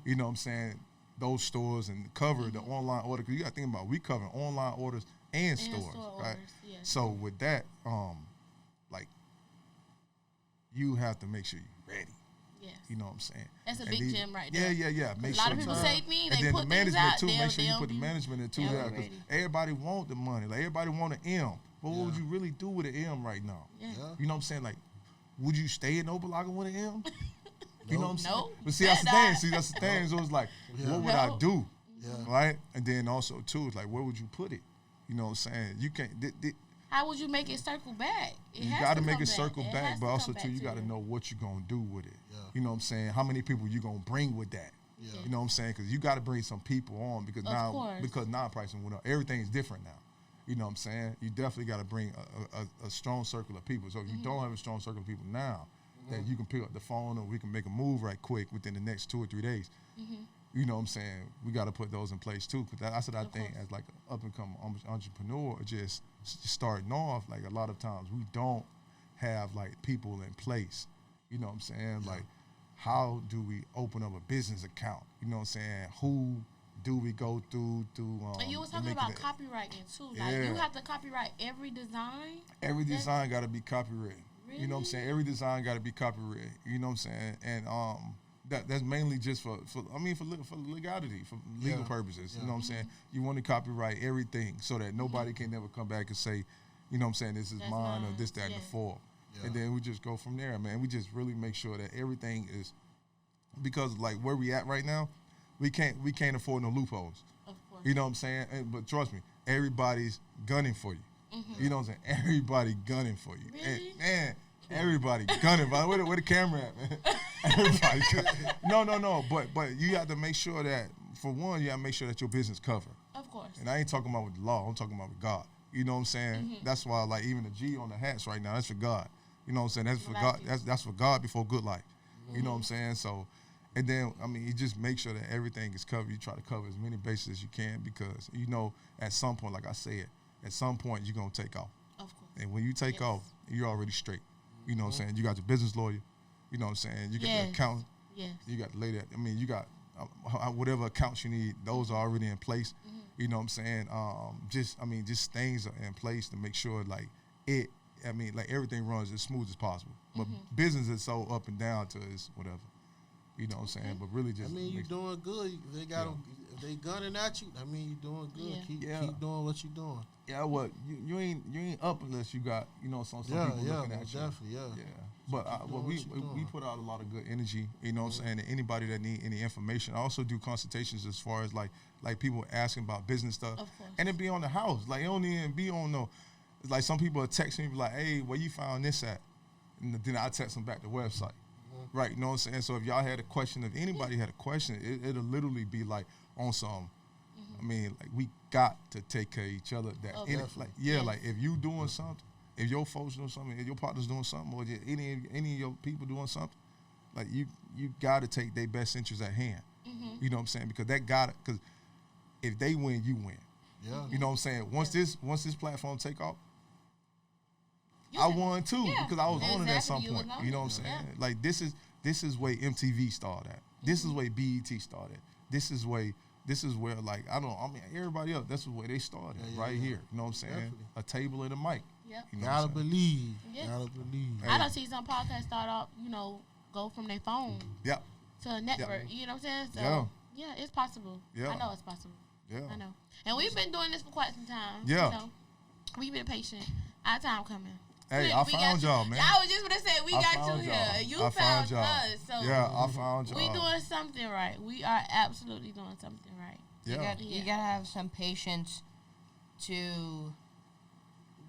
[SPEAKER 2] you know what I'm saying, those stores and cover the online order. Because you got to think about, we cover online orders and stores, right? So with that, like, you have to make sure you're ready. Yes. You know what I'm saying?
[SPEAKER 1] That's a big gem right there.
[SPEAKER 2] Yeah.
[SPEAKER 1] Make a lot of people say me, they
[SPEAKER 2] and
[SPEAKER 1] put
[SPEAKER 2] then the
[SPEAKER 1] things
[SPEAKER 2] management
[SPEAKER 1] out,
[SPEAKER 2] too. Make sure you put the management in too. Because everybody want the money. Like, everybody want an M. But what would you really do with an M right now? You know what I'm saying? Like, would you stay in Oberlager with an M? You know what I'm saying?
[SPEAKER 1] No.
[SPEAKER 2] But see, that's the thing. That's the thing. So it's like, what would I do?
[SPEAKER 4] Yeah.
[SPEAKER 2] Right? And then also too, it's like, where would you put it? You know what I'm saying? You can't.
[SPEAKER 1] How would you make it circle back?
[SPEAKER 2] You got to make it circle back, but also too, you got to know what you're gonna do with it.
[SPEAKER 4] Yeah.
[SPEAKER 2] You know what I'm saying? How many people you gonna bring with that?
[SPEAKER 4] Yeah.
[SPEAKER 2] You know what I'm saying? Because you got to bring some people on, because now pricing went up. Everything is different now. You know what I'm saying? You definitely got to bring a strong circle of people. So if you don't have a strong circle of people now, that you can pick up the phone and we can make a move right quick within the next 2 or 3 days. You know what I'm saying? We got to put those in place too. Because that's what I think, as like an up-and-coming entrepreneur, just starting off, like, a lot of times we don't have, like, people in place. You know what I'm saying? Like, how do we open up a business account? You know what I'm saying? Who do we go through
[SPEAKER 1] and you was talking about copywriting too. Like, you have to copyright every design.
[SPEAKER 2] Every design got to be copyrighted.
[SPEAKER 1] Really?
[SPEAKER 2] You know what I'm saying? Every design got to be copyrighted. You know what I'm saying? And that's mainly just for legality, for legal purposes. You know what I'm saying? You want to copyright everything so that nobody can never come back and say, you know what I'm saying, this is mine, or this, that, and the four. Yeah. And then we just go from there, man. We just really make sure that everything is, because, like, where we at right now, we can't afford no loopholes.
[SPEAKER 1] Of course.
[SPEAKER 2] You know what I'm saying? But trust me, everybody's gunning for you. You know what I'm saying? Everybody gunning for you.
[SPEAKER 1] Really?
[SPEAKER 2] And, man, everybody gunning. Where the camera at, man? Everybody gunning. No. But you have to make sure that, for one, you have to make sure that your business covered.
[SPEAKER 1] Of course.
[SPEAKER 2] And I ain't talking about with the law. I'm talking about with God. You know what I'm saying? That's why, like, even the G on the hats right now, that's for God. You know what I'm saying? That's for God. That's for God before Gudlyfe. You know what I'm saying? So, and then, I mean, you just make sure that everything is covered. You try to cover as many bases as you can because, you know, at some point, like I said, at some point you're going to take off.
[SPEAKER 1] Of course.
[SPEAKER 2] And when you take off, you're already straight. You know what I'm saying? You got your business lawyer. You know what I'm saying? You got the accountant.
[SPEAKER 1] Yes.
[SPEAKER 2] You got the lady. I mean, you got whatever accounts you need. Those are already in place. You know what I'm saying? Just things are in place to make sure like everything runs as smooth as possible. But business is so up and down to it's whatever. You know what I'm saying? But really just.
[SPEAKER 4] I mean, you're doing good. If they gunning at you, I mean, you're doing good.
[SPEAKER 1] Yeah.
[SPEAKER 4] Keep doing what you're doing.
[SPEAKER 2] Yeah, what you ain't up unless you got some people looking at you.
[SPEAKER 4] Definitely, yeah.
[SPEAKER 2] But we put out a lot of good energy. You know what I'm saying? And anybody that need any information, I also do consultations as far as like people asking about business stuff,
[SPEAKER 1] Of course.
[SPEAKER 2] and it be on the house. Like it don't even be on no. It's like some people are texting me like, "Hey, where you found this at?" And then I text them back the website. Right, you know what I'm saying? So if y'all had a question, if anybody had a question, it'll literally be like on some. I mean, like we got to take care of each other. Like if you doing something, if your folks doing something, if your partner's doing something, or any of your people doing something, like you got to take their best interests at hand. You know what I'm saying? Because because if they win, you win.
[SPEAKER 4] Yeah.
[SPEAKER 2] You know what I'm saying? Once this platform take off, I won too because I was on it at some point. You know what I'm saying?
[SPEAKER 1] Yeah.
[SPEAKER 2] Like this is where MTV started at. This is where BET started. This is where like everybody else. That's where they started here. You know what I'm saying?
[SPEAKER 4] Definitely.
[SPEAKER 2] A table and a mic.
[SPEAKER 1] Yep.
[SPEAKER 2] You know
[SPEAKER 4] Gotta
[SPEAKER 2] what I'm saying?
[SPEAKER 4] believe.
[SPEAKER 1] Yes.
[SPEAKER 4] Gotta believe.
[SPEAKER 1] I don't see some podcasts start off, go from their phone
[SPEAKER 2] Yep.
[SPEAKER 1] to a network. You know what I'm saying? So yeah, it's possible.
[SPEAKER 2] Yeah.
[SPEAKER 1] I know it's possible.
[SPEAKER 2] Yeah.
[SPEAKER 1] I know. And we've been doing this for quite some time.
[SPEAKER 2] Yeah.
[SPEAKER 1] We've been patient. Our time coming.
[SPEAKER 2] Hey, I found y'all, man.
[SPEAKER 1] I was just gonna say we got you here.
[SPEAKER 2] y'all.
[SPEAKER 1] You
[SPEAKER 2] I
[SPEAKER 1] found
[SPEAKER 2] y'all.
[SPEAKER 1] us. So
[SPEAKER 2] Yeah, I found y'all.
[SPEAKER 1] we doing something right. We are absolutely doing something right.
[SPEAKER 2] Yeah.
[SPEAKER 3] You gotta have some patience to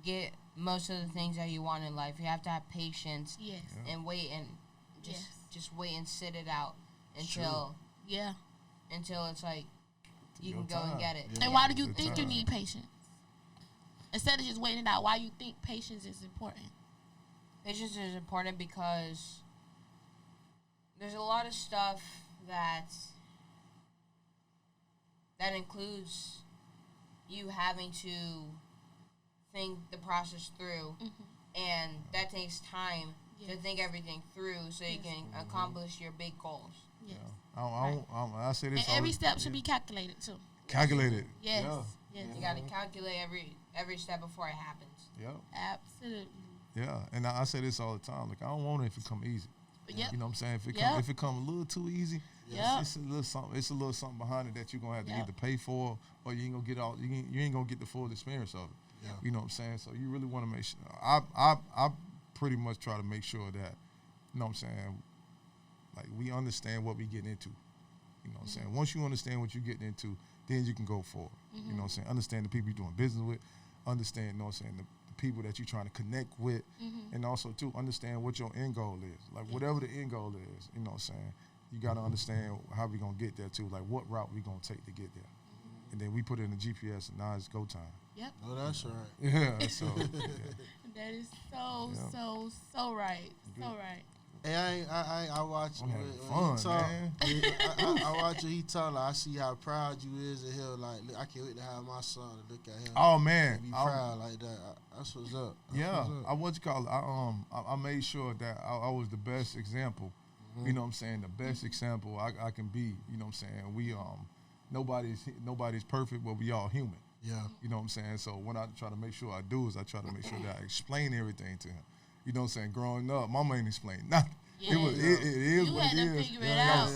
[SPEAKER 3] get most of the things that you want in life. You have to have patience
[SPEAKER 1] Yes.
[SPEAKER 3] and wait and just wait and sit it out until it's like you can go and get it.
[SPEAKER 1] And why do you think you need patience? Instead of just waiting it out, why you think patience is important?
[SPEAKER 3] Patience is important because there's a lot of stuff that includes you having to think the process through, and that takes time to think everything through so you can accomplish your big goals.
[SPEAKER 1] Yes.
[SPEAKER 2] I say this.
[SPEAKER 1] And every step should be calculated too.
[SPEAKER 2] Calculated.
[SPEAKER 1] Yes.
[SPEAKER 2] Yeah.
[SPEAKER 1] Yes.
[SPEAKER 3] You got to calculate every step before it happens.
[SPEAKER 2] Yep.
[SPEAKER 1] Absolutely.
[SPEAKER 2] Yeah, and I say this all the time. Like I don't want it if it come easy.
[SPEAKER 1] Yep.
[SPEAKER 2] You know what I'm saying? If it come a little too easy, it's a little something. It's a little something behind it that you're gonna have to either pay for, or you ain't gonna get all. You ain't gonna get the full experience of it.
[SPEAKER 4] Yeah.
[SPEAKER 2] You know what I'm saying? So you really want to make sure. I pretty much try to make sure that, you know what I'm saying, like we understand what we getting into. You know what I'm saying? Once you understand what you're getting into, then you can go forward. You know what I'm saying? Understand the people you're doing business with. Understand, you know what I'm saying, the people that you're trying to connect with. And also, too, understand what your end goal is. Like, whatever the end goal is, you know what I'm saying, you got to understand how we going to get there, too. Like, what route we going to take to get there. And then we put it in the GPS, and now it's go time.
[SPEAKER 1] Yep.
[SPEAKER 4] Oh, that's right.
[SPEAKER 2] Yeah, so.
[SPEAKER 1] That is so right. So right.
[SPEAKER 4] Hey, I watch
[SPEAKER 2] I'm having
[SPEAKER 4] when
[SPEAKER 2] fun,
[SPEAKER 4] he talk.
[SPEAKER 2] man.
[SPEAKER 4] I watch when he talk. Like, I see how proud you is of him. Like, look, I can't wait to have my son to look at him.
[SPEAKER 2] Oh, man.
[SPEAKER 4] Be proud like that. That's what's up.
[SPEAKER 2] I made sure that I was the best example. You know what I'm saying? The best example I can be. You know what I'm saying? We nobody's perfect, but we all human.
[SPEAKER 4] Yeah.
[SPEAKER 2] You know what I'm saying? So what I try to make sure I do is I try to make sure that I explain everything to him. You know what I'm saying? Growing up, mama ain't explained nothing.
[SPEAKER 1] Yeah.
[SPEAKER 2] It is
[SPEAKER 1] You
[SPEAKER 2] what
[SPEAKER 1] had
[SPEAKER 2] it
[SPEAKER 1] to
[SPEAKER 2] is.
[SPEAKER 1] figure it out.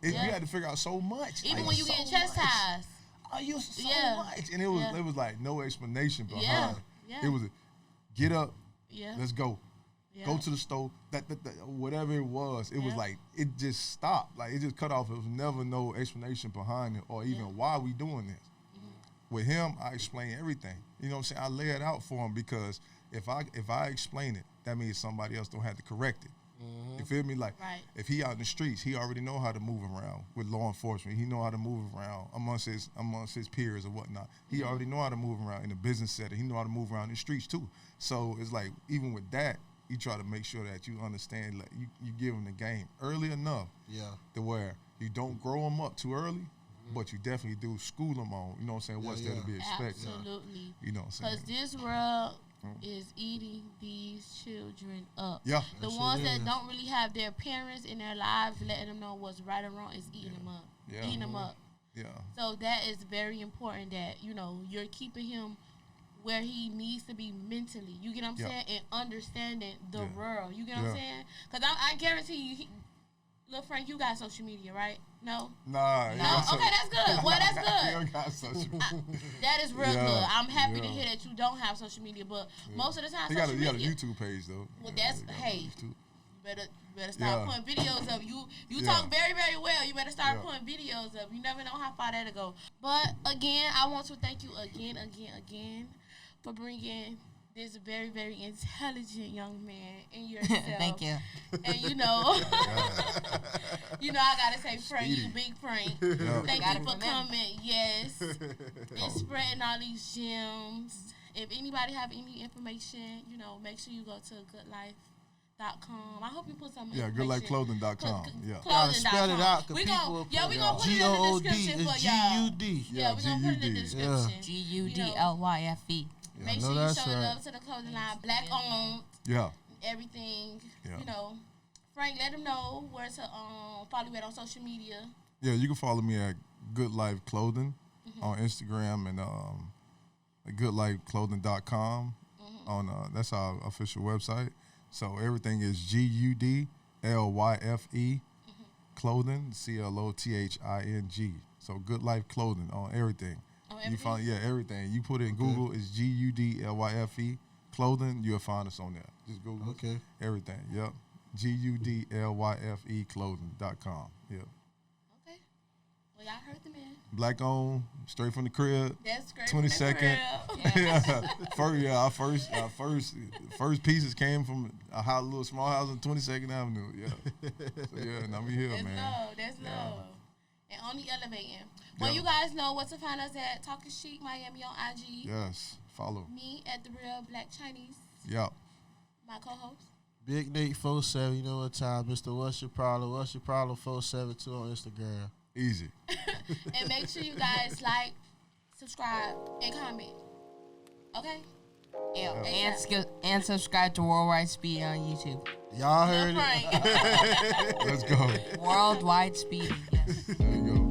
[SPEAKER 2] You had to figure out so much.
[SPEAKER 1] Even
[SPEAKER 2] like,
[SPEAKER 1] when you
[SPEAKER 2] so
[SPEAKER 1] getting chastised.
[SPEAKER 2] I used so
[SPEAKER 1] Yeah.
[SPEAKER 2] much. And it was like no explanation behind it.
[SPEAKER 1] Yeah.
[SPEAKER 2] It was get up,
[SPEAKER 1] Yeah.
[SPEAKER 2] let's go.
[SPEAKER 1] Yeah.
[SPEAKER 2] Go to the store. That whatever it was, it was like it just stopped. Like it just cut off. There was never no explanation behind it or even why we doing this. With him, I explain everything. You know what I'm saying? I lay it out for him because if I explain it, that means somebody else don't have to correct it. You feel me? Like if he out in the streets, he already know how to move around with law enforcement. He know how to move around amongst his peers or whatnot. He already know how to move around in the business setting. He know how to move around in the streets too. So it's like even with that, you try to make sure that you understand, like you give them the game early enough.
[SPEAKER 4] Yeah.
[SPEAKER 2] To where you don't grow them up too early, but you definitely do school them on. You know what I'm saying? What's there to be expected?
[SPEAKER 1] Absolutely.
[SPEAKER 2] You know what I'm saying?
[SPEAKER 1] Because this world is eating these children up.
[SPEAKER 2] Yeah.
[SPEAKER 1] The ones that don't really have their parents in their lives letting them know what's right or wrong is eating them up.
[SPEAKER 2] Yeah.
[SPEAKER 1] Eating them up.
[SPEAKER 2] Yeah.
[SPEAKER 1] So that is very important that, you're keeping him where he needs to be mentally. You get what I'm saying? And understanding the world. You get what I'm saying? Because I guarantee you, Lil Frank, you got social media, right? No?
[SPEAKER 2] Nah.
[SPEAKER 1] No? Okay, that's good. Well, that's good.
[SPEAKER 2] You don't got social media.
[SPEAKER 1] That is real good. I'm happy to hear that you don't have social media, but most of the time,
[SPEAKER 2] He got a YouTube page, though.
[SPEAKER 1] Well, that's, hey, you better start putting videos up. You talk very, very well. You better start putting videos up. You never know how far that'll go. But, again, I want to thank you again for bringing this very, very intelligent young man in yourself.
[SPEAKER 3] Thank you.
[SPEAKER 1] And I gotta say, Frank, you big Frank. Thank you for coming. Yes, and spreading all these gems. If anybody have any information, make sure you go to Gudlyfe.com. I hope you put some
[SPEAKER 2] Gudlyfeclothing.com.
[SPEAKER 4] Gotta spell it out.
[SPEAKER 1] We gonna put it in the description for y'all.
[SPEAKER 4] G-U-D.
[SPEAKER 1] Yeah, we gonna put it in the description.
[SPEAKER 3] Gudlyfe.
[SPEAKER 1] Make sure you show love to the clothing line, black owned.
[SPEAKER 2] Yeah.
[SPEAKER 1] Everything. Frank, let them know where to follow you at on social media.
[SPEAKER 2] Yeah, you can follow me at Gudlyfe Clothing on Instagram and Gudlyfeclothing.com on that's our official website. So everything is Gudlyfe Clothing, CLOTHING. So Gudlyfe Clothing on everything. You find everything. You put it in Google, it's Gudlyfe Clothing. You'll find us on there. Just Google everything. Yep. Gudlyfe Clothing.com. Yep.
[SPEAKER 1] Okay. Well, y'all heard the man.
[SPEAKER 2] Black owned, straight from the crib.
[SPEAKER 1] That's straight
[SPEAKER 2] 22nd. From the crib. First pieces came from a little small house on 22nd Avenue. Yeah. So now we here, man.
[SPEAKER 1] That's love. And only elevating. Well, you guys know what to find us at Talking Chic Miami on IG.
[SPEAKER 2] Yes. Follow.
[SPEAKER 1] Me at The Real Black Chinese.
[SPEAKER 2] Yep.
[SPEAKER 1] My co-host.
[SPEAKER 4] Big Nate 47, you know what time, Mr. What's Your Problem? What's Your Problem 472 on Instagram.
[SPEAKER 2] Easy.
[SPEAKER 1] And make sure you guys like, subscribe, and comment. Okay?
[SPEAKER 3] And subscribe to Worldwide Speed on YouTube.
[SPEAKER 4] Y'all heard it.
[SPEAKER 2] Let's go.
[SPEAKER 3] Worldwide Speed. Yes.
[SPEAKER 2] There you go.